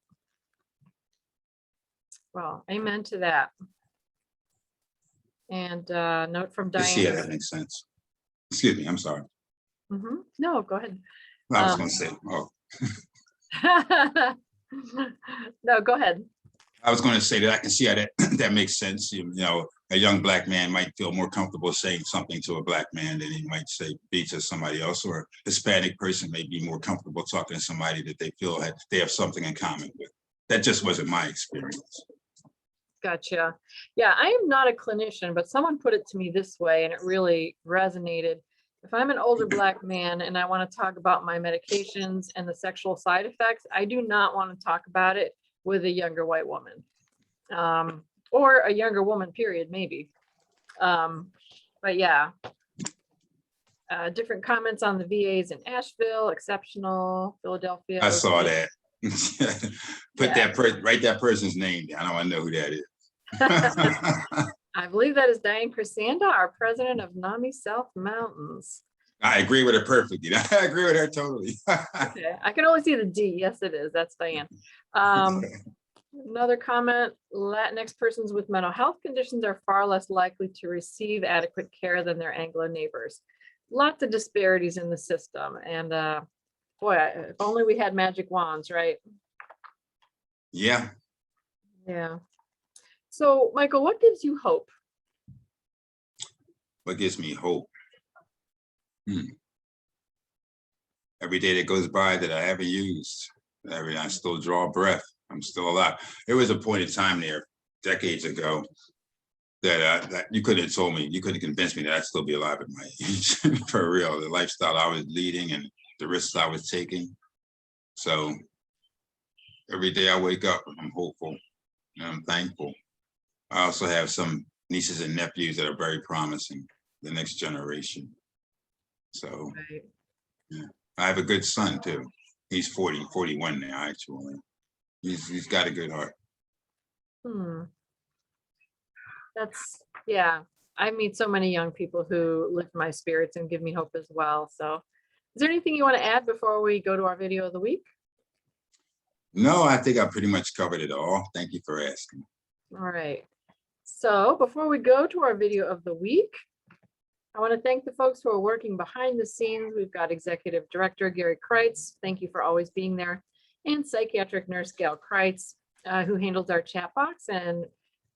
Well, amen to that. And note from Diane. Yeah, that makes sense. Excuse me, I'm sorry. No, go ahead. I was going to say, No, go ahead. I was going to say that I can see how that makes sense. A young Black man might feel more comfortable saying something to a Black man than he might be to somebody else, or a Hispanic person may be more comfortable talking to somebody that they feel they have something in common with. That just wasn't my experience. Gotcha. Yeah, I am not a clinician, but someone put it to me this way, and it really resonated. If I'm an older Black man and I want to talk about my medications and the sexual side effects, I do not want to talk about it with a younger white woman, or a younger woman, period, maybe. But yeah, different comments on the VAs in Asheville, exceptional, Philadelphia. I saw that. Write that person's name down. I want to know who that is. I believe that is Diane Crescenda, our president of NAMI South Mountains. I agree with her perfectly. I agree with her totally. Okay, I can only see the D. Yes, it is. That's Diane. Another comment, Latinx persons with mental health conditions are far less likely to receive adequate care than their Anglo neighbors. Lots of disparities in the system. And boy, if only we had magic wands, right? Yeah. Yeah. So, Michael, what gives you hope? What gives me hope? Every day that goes by that I haven't used, I still draw breath. I'm still alive. There was a point in time there, decades ago, that you couldn't have told me, you couldn't convince me that I'd still be alive at my age. For real, the lifestyle I was leading and the risks I was taking. So every day I wake up, I'm hopeful and I'm thankful. I also have some nieces and nephews that are very promising, the next generation. So yeah. I have a good son too. He's 41 now, actually. He's got a good heart. Yeah, I meet so many young people who lift my spirits and give me hope as well. So is there anything you want to add before we go to our video of the week? No, I think I pretty much covered it all. Thank you for asking. All right. So before we go to our video of the week, I want to thank the folks who are working behind the scenes. We've got Executive Director Gary Kreitz. Thank you for always being there. And Psychiatric Nurse Gail Kreitz, who handles our chat box and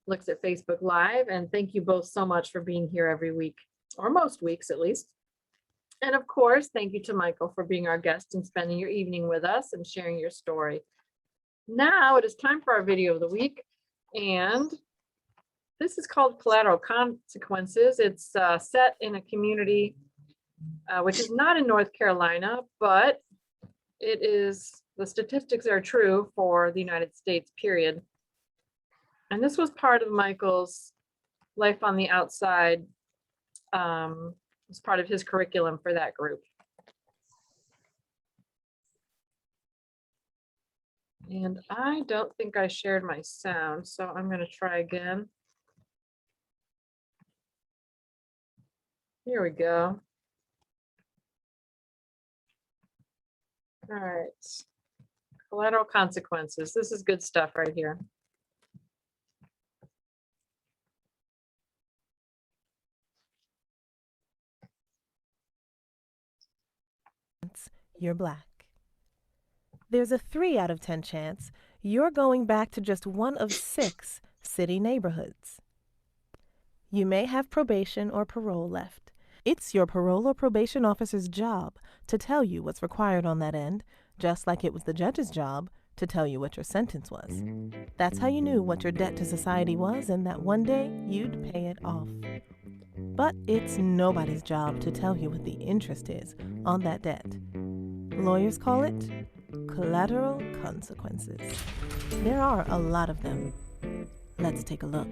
looks at Facebook Live. And thank you both so much for being here every week, or most weeks at least. And of course, thank you to Michael for being our guest and spending your evening with us and sharing your story. Now it is time for our video of the week. And this is called Collateral Consequences. It's set in a community which is not in North Carolina, but it is, the statistics are true for the United States, period. And this was part of Michael's Life on the Outside, was part of his curriculum for that group. And I don't think I shared my sound, so I'm going to try again. Here we go. All right. Collateral consequences. This is good stuff right here. You're Black. There's a 3 out of 10 chance you're going back to just one of 6 city neighborhoods. You may have probation or parole left. It's your parole or probation officer's job to tell you what's required on that end, just like it was the judge's job to tell you what your sentence was. That's how you knew what your debt to society was and that one day you'd pay it off. But it's nobody's job to tell you what the interest is on that debt. Lawyers call it collateral consequences. There are a lot of them. Let's take a look.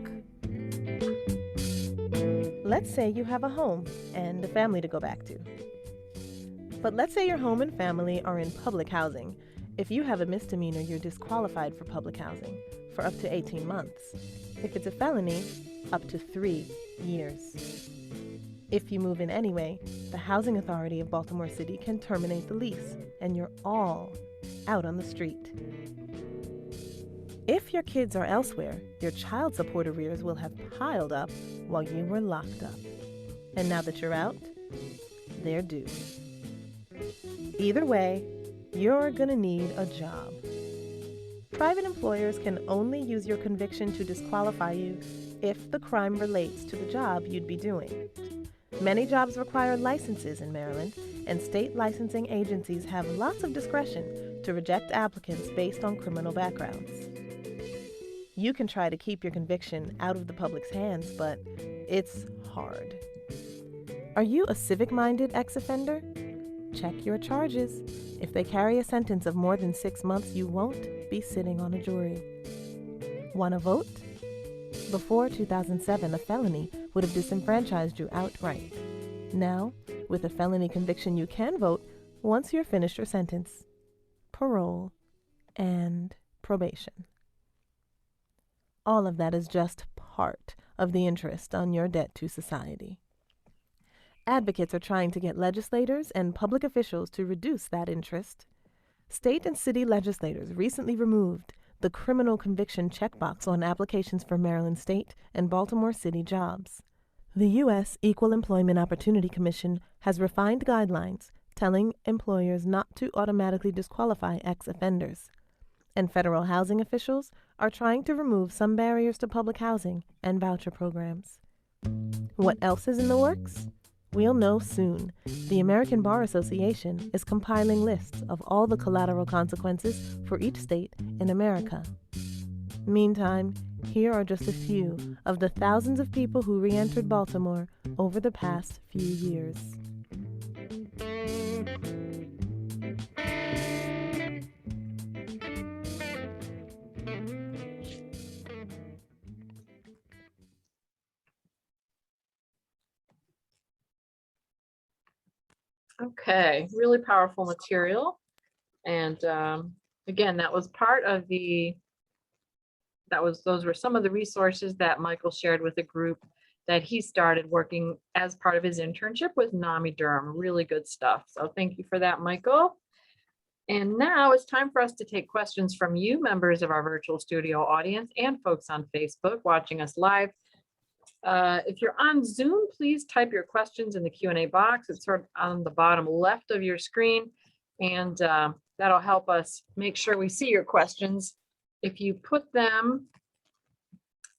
Let's say you have a home and a family to go back to. But let's say your home and family are in public housing. If you have a misdemeanor, you're disqualified for public housing for up to 18 months. If it's a felony, up to 3 years. If you move in anyway, the Housing Authority of Baltimore City can terminate the lease, and you're all out on the street. If your kids are elsewhere, your child support arrears will have piled up while you were locked up. And now that you're out, they're due. Either way, you're gonna need a job. Private employers can only use your conviction to disqualify you if the crime relates to the job you'd be doing. Many jobs require licenses in Maryland, and state licensing agencies have lots of discretion to reject applicants based on criminal backgrounds. You can try to keep your conviction out of the public's hands, but it's hard. Are you a civic-minded ex-offender? Check your charges. If they carry a sentence of more than 6 months, you won't be sitting on a jury. Want to vote? Before 2007, a felony would have disenfranchised you outright. Now, with a felony conviction, you can vote once you're finished your sentence, parole, and probation. All of that is just part of the interest on your debt to society. Advocates are trying to get legislators and public officials to reduce that interest. State and city legislators recently removed the criminal conviction checkbox on applications for Maryland state and Baltimore City jobs. The U.S. Equal Employment Opportunity Commission has refined guidelines telling employers not to automatically disqualify ex-offenders. And federal housing officials are trying to remove some barriers to public housing and voucher programs. What else is in the works? We'll know soon. The American Bar Association is compiling lists of all the collateral consequences for each state in America. Meantime, here are just a few of the thousands of people who re-entered Baltimore over the past few years. Okay, really powerful material. And again, that was part of the those were some of the resources that Michael shared with a group that he started working as part of his internship with NAMI Durham. Really good stuff. So thank you for that, Michael. And now it's time for us to take questions from you, members of our virtual studio audience, and folks on Facebook watching us live. If you're on Zoom, please type your questions in the Q&A box. It's sort of on the bottom left of your screen, and that'll help us make sure we see your questions. If you put them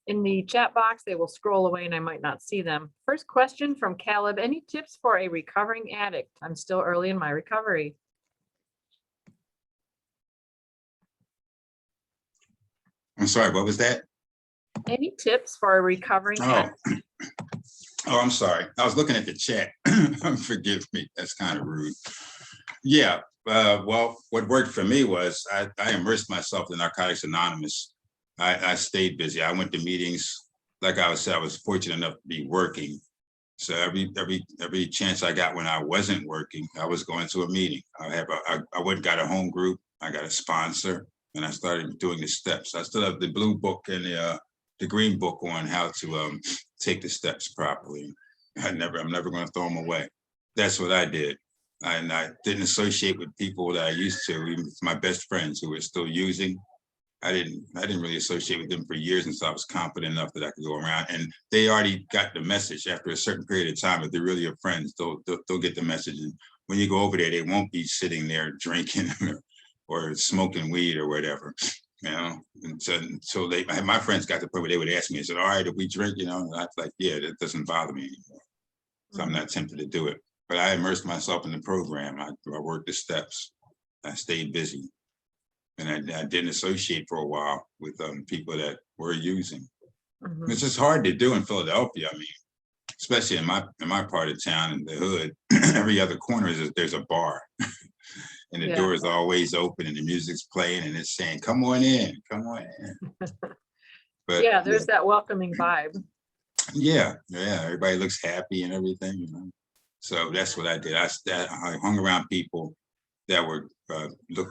in the chat box, they will scroll away and I might not see them. First question from Caleb: any tips for a recovering addict? I'm still early in my recovery. I'm sorry, what was that? Any tips for a recovering addict? Oh, I'm sorry. I was looking at the chat. Forgive me. That's kind of rude. Yeah. Well, what worked for me was I immersed myself in Narcotics Anonymous. I stayed busy. I went to meetings. Like I said, I was fortunate enough to be working. So every chance I got when I wasn't working, I was going to a meeting. I went and got a home group. I got a sponsor, and I started doing the steps. I still have the blue book and the green book on how to take the steps properly. I'm never going to throw them away. That's what I did. And I didn't associate with people that I used to, even my best friends who were still using. I didn't really associate with them for years until I was confident enough that I could go around. And they already got the message after a certain period of time. If they're really your friends, they'll get the message. And when you go over there, they won't be sitting there drinking or smoking weed or whatever. You know, until my friends got to the point where they would ask me, I said, all right, if we drink, you know, and I was like, yeah, that doesn't bother me anymore. So I'm not tempted to do it. But I immersed myself in the program. I worked the steps. I stayed busy. And I didn't associate for a while with people that were using. It's just hard to do in Philadelphia. I mean, especially in my part of town, in the hood, every other corner there's a bar. And the door is always open and the music's playing and it's saying, come on in, come on in. But yeah, there's that welcoming vibe. Yeah, everybody looks happy and everything, you know. So that's what I did. I hung around people that were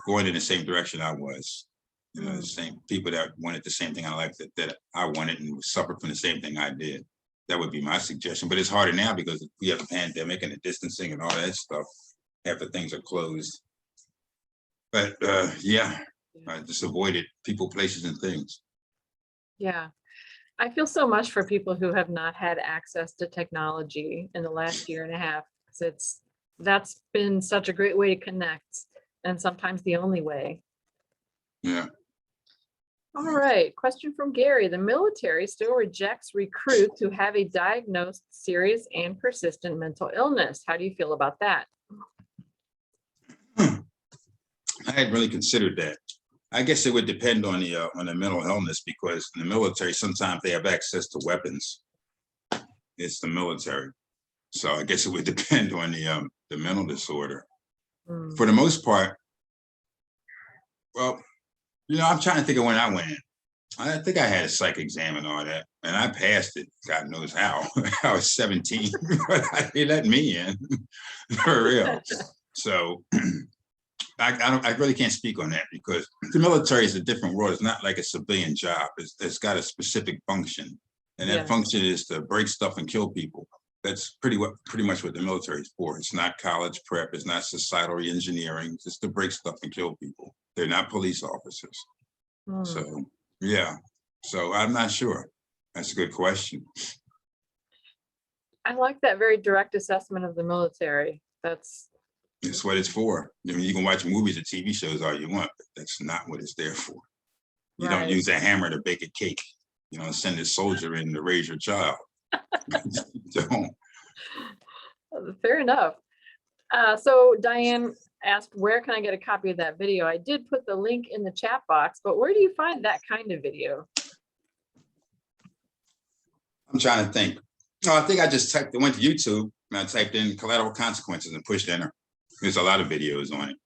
going in the same direction I was. You know, the same people that wanted the same thing in life that I wanted and suffered from the same thing I did. That would be my suggestion. But it's harder now because we have a pandemic and the distancing and all that stuff after things are closed. But I just avoided people, places, and things. Yeah. I feel so much for people who have not had access to technology in the last year and a half. That's been such a great way to connect, and sometimes the only way. Yeah. All right, question from Gary. The military still rejects recruits who have a diagnosed serious and persistent mental illness. How do you feel about that? I hadn't really considered that. I guess it would depend on the mental illness, because in the military, sometimes they have access to weapons. It's the military. So I guess it would depend on the mental disorder. For the most part, well, you know, I'm trying to think of when I went in. I think I had a psych exam and all that, and I passed it. God knows how. I was 17, but they let me in, for real. So I really can't speak on that, because the military is a different world. It's not like a civilian job. It's got a specific function, and that function is to break stuff and kill people. That's pretty much what the military is for. It's not college prep. It's not societal engineering. It's just to break stuff and kill people. They're not police officers. So yeah. So I'm not sure. That's a good question. I like that very direct assessment of the military. That's what it's for. I mean, you can watch movies or TV shows all you want, but that's not what it's there for. You don't use a hammer to bake a cake. You don't send a soldier in to raise your child. Don't. Fair enough. So Diane asked, where can I get a copy of that video? I did put the link in the chat box, but where do you find that kind of video? I'm trying to think. No, I think I just went to YouTube and I typed in collateral consequences and pushed enter. There's a lot of videos on it.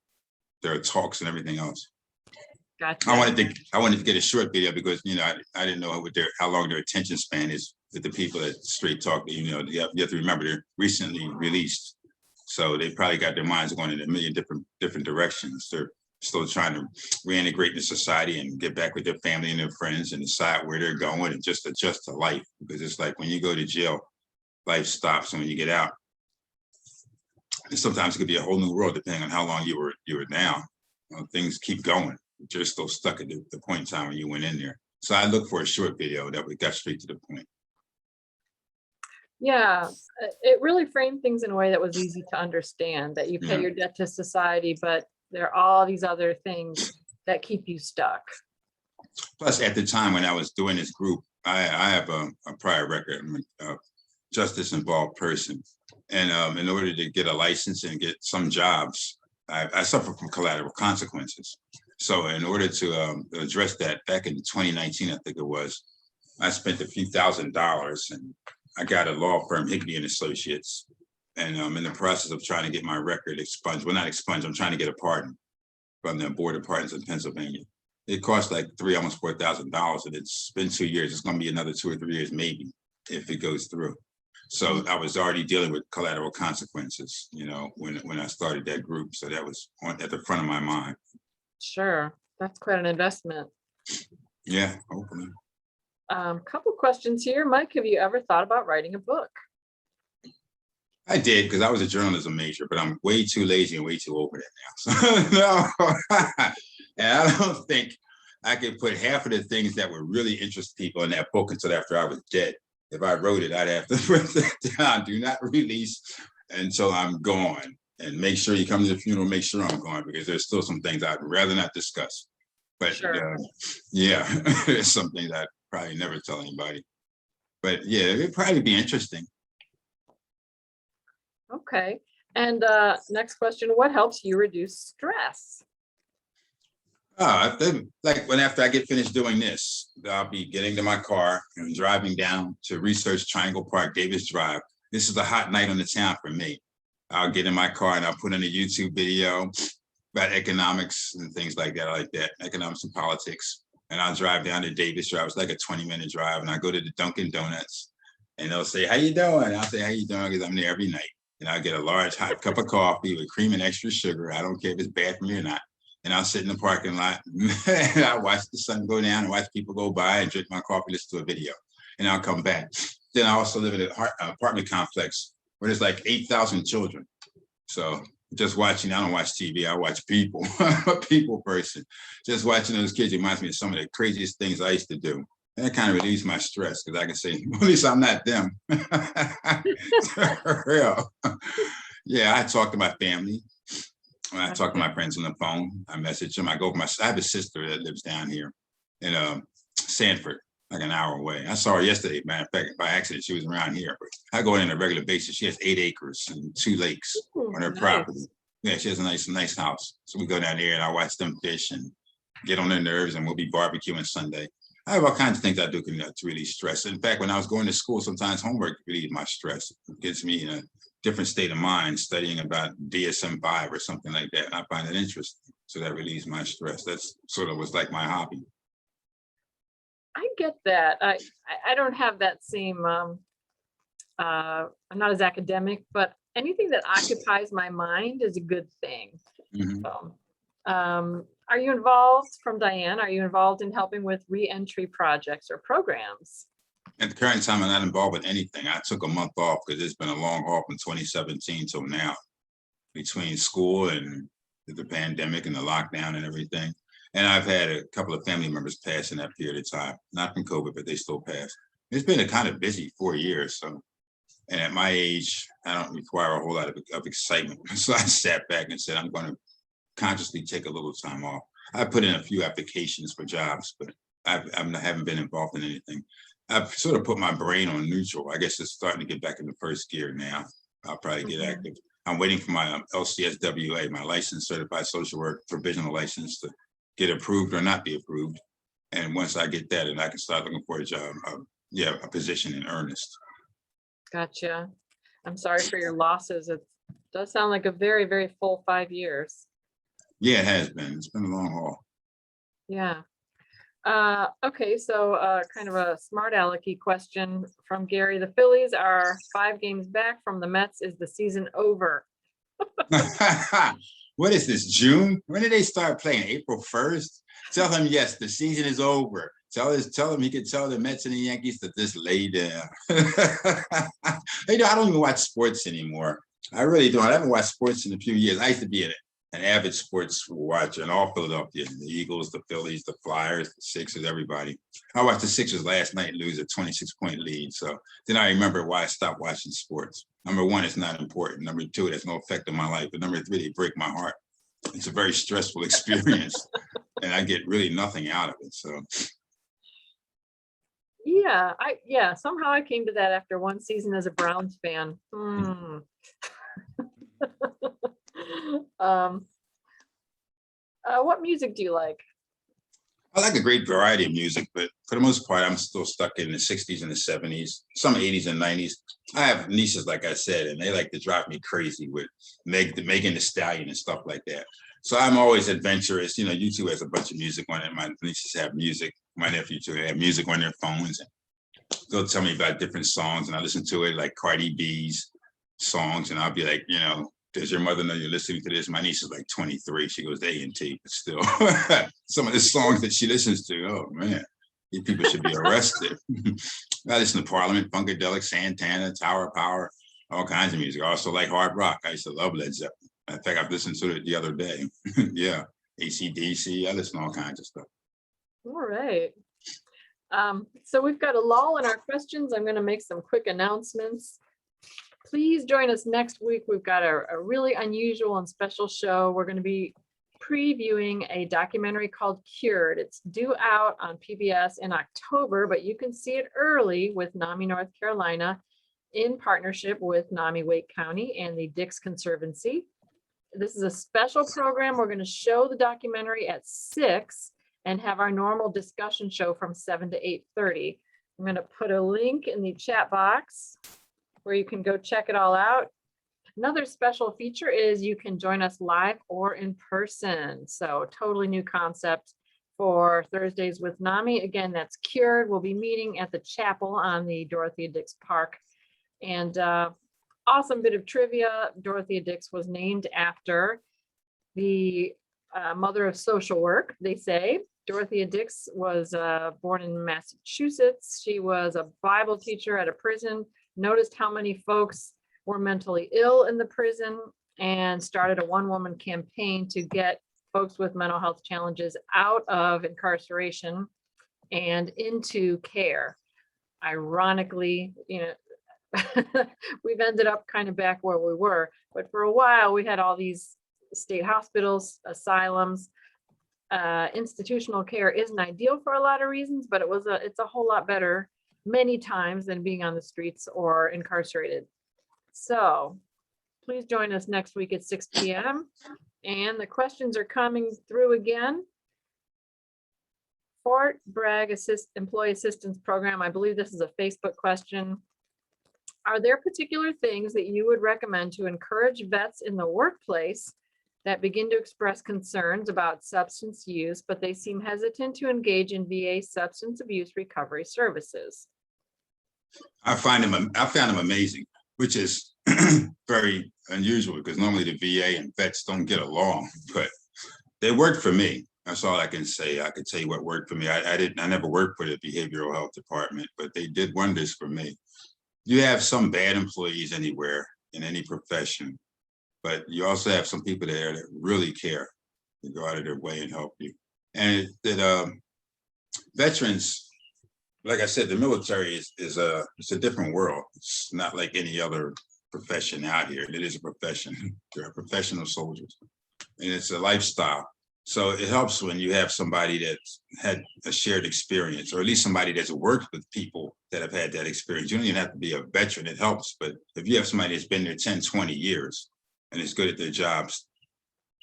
There are talks and everything else. Gotcha. I wanted to get a short video because, you know, I didn't know how long their attention span is with the people that straight talk. You know, you have to remember they're recently released, so they probably got their minds going in a million different directions. They're still trying to reintegrate into society and get back with their family and their friends and decide where they're going and just adjust to life. Because it's like when you go to jail, life stops, and when you get out, and sometimes it could be a whole new world depending on how long you were down. Things keep going. You're still stuck at the point in time when you went in there. So I look for a short video that we got straight to the point. Yeah, it really framed things in a way that was easy to understand, that you pay Yeah. your debt to society, but there are all these other things that keep you stuck. Plus, at the time when I was doing this group, I have a prior record. I'm a justice involved person. And in order to get a license and get some jobs, I suffer from collateral consequences. So in order to address that, back in 2019, I think it was, I spent a few $1,000s and I got a law firm, Higbee and Associates. And I'm in the process of trying to get my record expunged. Well, not expunged, I'm trying to get a pardon from the Board of Pardons in Pennsylvania. It cost like almost $4,000, and it's been 2 years. It's going to be another 2 or 3 years, maybe, if it goes through. So I was already dealing with collateral consequences, when I started that group. So that was at the front of my mind. Sure, that's quite an investment. Yeah, hopefully. Couple questions here. Mike, have you ever thought about writing a book? I did, because I was a journalism major, but I'm way too lazy and way too over that now. So no, and I don't think I could put half of the things that would really interest people in that book until after I was dead. If I wrote it, I'd have to put that down. Do not release until I'm gone, and make sure you come to the funeral. Make sure I'm gone, because there's still some things I'd rather not discuss. But Sure. Yeah, there's some things I'd probably never tell anybody. But yeah, it'd probably be interesting. Okay. And next question, what helps you reduce stress? I think like after I get finished doing this, I'll be getting to my car and driving down to Research Triangle Park, Davis Drive. This is a hot night on the town for me. I'll get in my car and I'll put in a YouTube video about economics and things like that. I like that, economics and politics. And I'll drive down to Davis Drive. It's like a 20-minute drive. And I go to the Dunkin' Donuts and they'll say, "How you doing?" I'll say, "How you doing?" Because I'm there every night. And I'll get a large hot cup of coffee with cream and extra sugar. I don't care if it's bad for me or not. And I'll sit in the parking lot and I'll watch the sun go down and watch people go by and drink my coffee, listen to a video, and I'll come back. Then I also live in an apartment complex where there's like 8,000 children. So just watching, I don't watch TV, I watch people. I'm a people person. Just watching those kids reminds me of some of the craziest things I used to do. And that kind of relieves my stress, because I can say, at least I'm not them. For real. Yeah, I talk to my family. When I talk to my friends on the phone, I message them. I have a sister that lives down here in Sanford, like an hour away. I saw her yesterday, matter of fact, by accident. She was around here, but I go in on a regular basis. She has 8 acres and 2 lakes on her property. Yeah, she has a nice house. So we go down there and I watch them fish and get on their nerves, and we'll be barbecuing Sunday. I have all kinds of things I do to release stress. In fact, when I was going to school, sometimes homework relieved my stress. It gets me in a different state of mind, studying about DSM-5 or something like that. And I find it interesting. So that relieves my stress. That's sort of was like my hobby. I get that. I don't have that same, I'm not as academic, but anything that occupies my mind is a good thing. Mhm. So, are you involved, from Diane, are you involved in helping with re-entry projects or programs? At the current time, I'm not involved with anything. I took a month off because it's been a long haul from 2017 till now, between school and the pandemic and the lockdown and everything. And I've had a couple of family members pass in that period of time, not from COVID, but they still passed. It's been a kind of busy 4 years. So, and at my age, I don't require a whole lot of excitement. So I sat back and said, I'm going to consciously take a little time off. I put in a few applications for jobs, but I haven't been involved in anything. I've sort of put my brain on neutral. I guess it's starting to get back in the first gear now. I'll probably get active. I'm waiting for my LCSWA, my licensed certified social work provisional license, to get approved or not be approved. And once I get that, and I can start looking for a job, a position in earnest. Gotcha. I'm sorry for your losses. It does sound like a very, very full 5 years. Yeah, it has been. It's been a long haul. Yeah. Okay, so kind of a smart alecky question from Gary. The Phillies are 5 games back from the Mets. Is the season over? what is this, June? When did they start playing? April 1st? Tell him, yes, the season is over. Tell him he could tell the Mets and the Yankees to just lay down. I don't even watch sports anymore. I really don't. I haven't watched sports in a few years. I used to be an avid sports watcher in all Philadelphia. The Eagles, the Phillies, the Flyers, the Sixers, everybody. I watched the Sixers last night lose a 26-point lead. So then I remember why I stopped watching sports. Number one, it's not important. Number two, it has no effect on my life. But number three, they break my heart. It's a very stressful experience. And I get really nothing out of it. So Yeah, somehow I came to that after one season as a Browns fan. What music do you like? I like a great variety of music, but for the most part, I'm still stuck in the 60s and the 70s, some 80s and 90s. I have nieces, like I said, and they like to drive me crazy with Megan Thee Stallion and stuff like that. So I'm always adventurous. You know, YouTube has a bunch of music on it. My nieces have music. My nephew too have music on their phones. And they'll tell me about different songs, and I listen to it, like Cardi B's songs, and I'll be like, you know, does your mother know you're listening to this? My niece is like 23. She goes to A&T, but still, some of the songs that she listens to, oh man, these people should be arrested. I listen to Parliament, Funkadelic, Santana, Tower of Power, all kinds of music. I also like hard rock. I used to love Led Zeppelin. In fact, I've listened to it the other day. Yeah, AC/DC. I listen to all kinds of stuff. All right. So we've got a lull in our questions. I'm going to make some quick announcements. Please join us next week. We've got a really unusual and special show. We're going to be previewing a documentary called Cured. It's due out on PBS in October, but you can see it early with NAMI North Carolina in partnership with NAMI Wake County and the Dix Conservancy. This is a special program. We're going to show the documentary at 6 and have our normal discussion show from 7 to 8:30. I'm going to put a link in the chat box where you can go check it all out. Another special feature is you can join us live or in person. So totally new concept for Thursdays with NAMI. Again, that's Cured. We'll be meeting at the chapel on the Dorothea Dix Park. And awesome bit of trivia. Dorothea Dix was named after the mother of social work, they say. Dorothea Dix was born in Massachusetts. She was a Bible teacher at a prison, noticed how many folks were mentally ill in the prison, and started a one-woman campaign to get folks with mental health challenges out of incarceration and into care. Ironically, you know, we've ended up kind of back where we were, but for a while we had all these state hospitals, asylums. Institutional care isn't ideal for a lot of reasons, but it's a whole lot better many times than being on the streets or incarcerated. So please join us next week at 6 p.m. And the questions are coming through again. Fort Bragg Employee Assistance Program. I believe this is a Facebook question. Are there particular things that you would recommend to encourage vets in the workplace that begin to express concerns about substance use, but they seem hesitant to engage in VA substance abuse recovery services? I found them amazing, which is very unusual because normally the VA and vets don't get along, but they worked for me. That's all I can say. I could tell you what worked for me. I never worked for the behavioral health department, but they did wonders for me. You have some bad employees anywhere in any profession, but you also have some people there that really care, to go out of their way and help you. And veterans, like I said, the military is a different world. It's not like any other profession out here. It is a profession. They're professional soldiers, and it's a lifestyle. So it helps when you have somebody that's had a shared experience, or at least somebody that's worked with people that have had that experience. You don't even have to be a veteran, it helps. But if you have somebody that's been there 10, 20 years and is good at their jobs,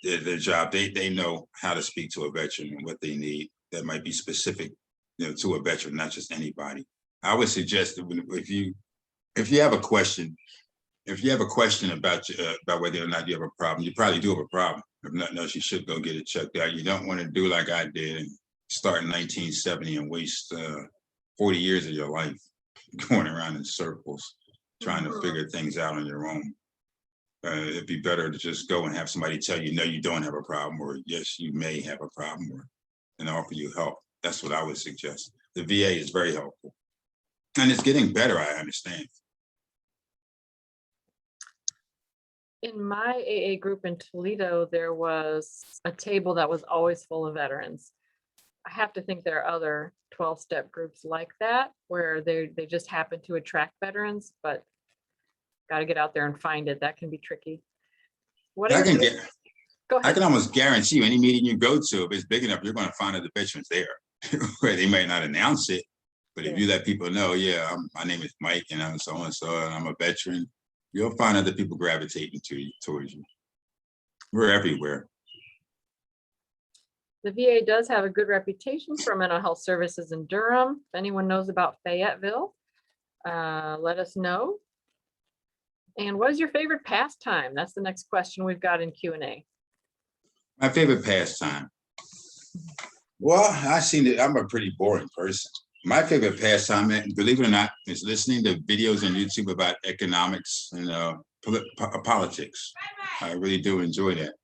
they know how to speak to a veteran and what they need that might be specific, you know, to a veteran, not just anybody. I would suggest that if you have a question, about whether or not you have a problem, you probably do have a problem. If nothing else, you should go get it checked out. You don't want to do like I did and start in 1970 and waste 40 years of your life going around in circles, trying to figure things out on your own. It'd be better to just go and have somebody tell you, no, you don't have a problem, or yes, you may have a problem, or and offer you help. That's what I would suggest. The VA is very helpful. And it's getting better, I understand. In my AA group in Toledo, there was a table that was always full of veterans. I have to think there are other 12-step groups like that where they just happen to attract veterans, but got to get out there and find it. That can be tricky. What I are can you- get, Go I ahead. can almost guarantee you any meeting you go to, if it's big enough, you're going to find other veterans there. Where they might not announce it, but if you let people know, yeah, my name is Mike and I'm so and so, and I'm a veteran, you'll find other people gravitating towards you. We're everywhere. The VA does have a good reputation for mental health services in Durham. If anyone knows about Fayetteville, let us know. And what is your favorite pastime? That's the next question we've got in Q&A. My favorite pastime. Well, I seen it. I'm a pretty boring person. My favorite pastime, believe it or not, is listening to videos on YouTube about economics and politics. I really do enjoy that.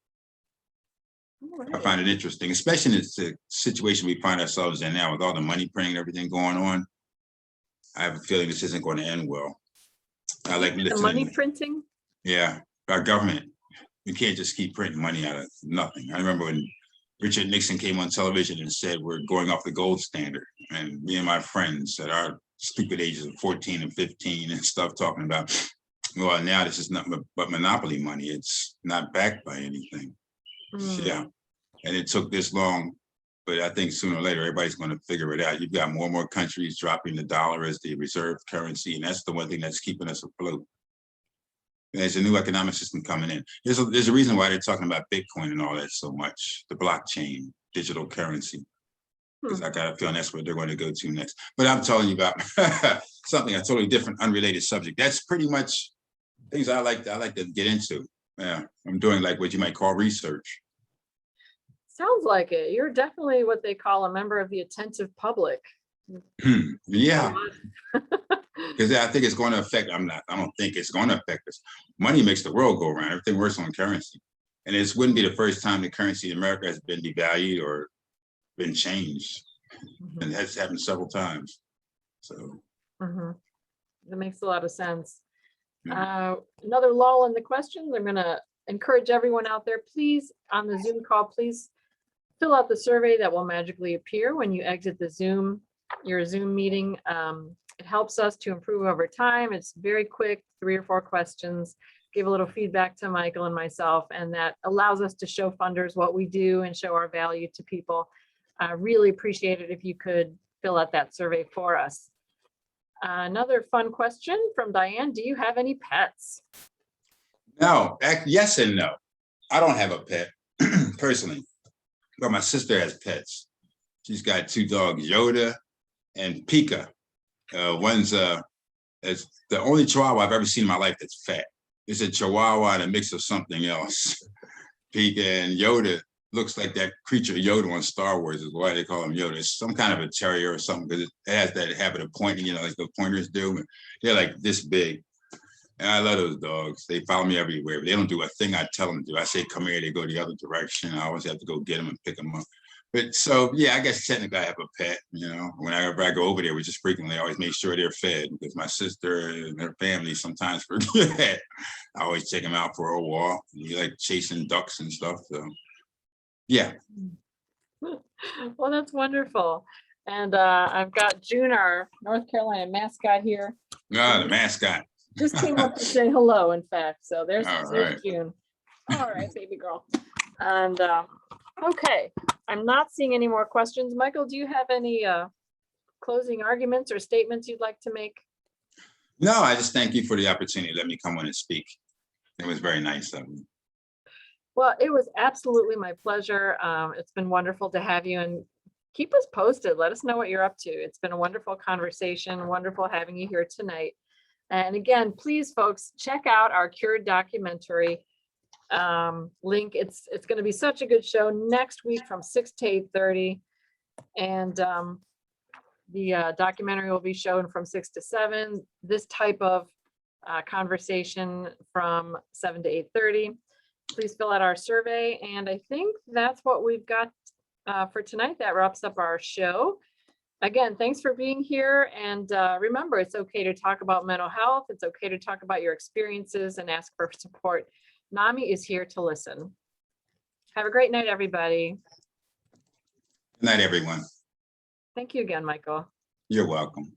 I find it interesting, especially in the situation we find ourselves in now with all the money printing and everything going on. I have a feeling this isn't going to end well. I like The listening. money printing? Yeah, our government. You can't just keep printing money out of nothing. I remember when Richard Nixon came on television and said, we're going off the gold standard. And me and my friends at our stupid ages of 14 and 15 and stuff talking about, well, now this is nothing but monopoly money. It's not backed by anything. Yeah. And it took this long, but I think sooner or later, everybody's going to figure it out. You've got more and more countries dropping the dollar as the reserve currency. And that's the one thing that's keeping us afloat. There's a new economic system coming in. There's a reason why they're talking about Bitcoin and all that so much, the blockchain, digital currency, because I got a feeling that's what they're going to go to next. But I'm telling you about something, a totally different, unrelated subject. That's pretty much things I like to get into. Yeah, I'm doing like what you might call research. Sounds like it. You're definitely what they call a member of the attentive public. Yeah. Because I think it's going to affect, I don't think it's going to affect us. Money makes the world go around. Everything works on currency. And this wouldn't be the first time the currency in America has been devalued or been changed. And that's happened several times. So. That makes a lot of sense. Another lull in the questions. I'm going to encourage everyone out there, please, on the Zoom call, please fill out the survey that will magically appear when you exit your Zoom meeting. It helps us to improve over time. It's very quick, 3 or 4 questions, give a little feedback to Michael and myself, and that allows us to show funders what we do and show our value to people. I really appreciate it if you could fill out that survey for us. Another fun question from Diane. Do you have any pets? No, yes and no. I don't have a pet personally, but my sister has pets. She's got 2 dogs, Yoda and Pika. One's it's the only Chihuahua I've ever seen in my life that's fat. It's a Chihuahua and a mix of something else. Pika and Yoda looks like that creature Yoda on Star Wars is why they call him Yoda. It's some kind of a terrier or something because it has that habit of pointing, like the pointers do. They're like this big. And I love those dogs. They follow me everywhere. But they don't do a thing I tell them to do. I say, come here, they go the other direction. I always have to go get them and pick them up. But so, yeah, I guess technically I have a pet, whenever I go over there, we just frequently always make sure they're fed because my sister and her family sometimes forget. I always take them out for a walk. You like chasing ducks and stuff. So, yeah. Well, that's wonderful. And I've got June, our North Carolina mascot here. The mascot. Just came up to say hello, in fact. So there's right. June. All right, baby girl. And okay, I'm not seeing any more questions. Michael, do you have any closing arguments or statements you'd like to make? No, I just thank you for the opportunity to let me come on and speak. It was very nice of you. Well, it was absolutely my pleasure. It's been wonderful to have you, and keep us posted. Let us know what you're up to. It's been a wonderful conversation. Wonderful having you here tonight. And again, please, folks, check out our Cured documentary link. It's going to be such a good show next week from 6 to 8:30. And the documentary will be shown from 6 to 7. This type of conversation from 7 to 8:30. Please fill out our survey. And I think that's what we've got for tonight. That wraps up our show. Again, thanks for being here. And remember, it's okay to talk about mental health. It's okay to talk about your experiences and ask for support. NAMI is here to listen. Have a great night, everybody. Good night, everyone. Thank you again, Michael. You're welcome.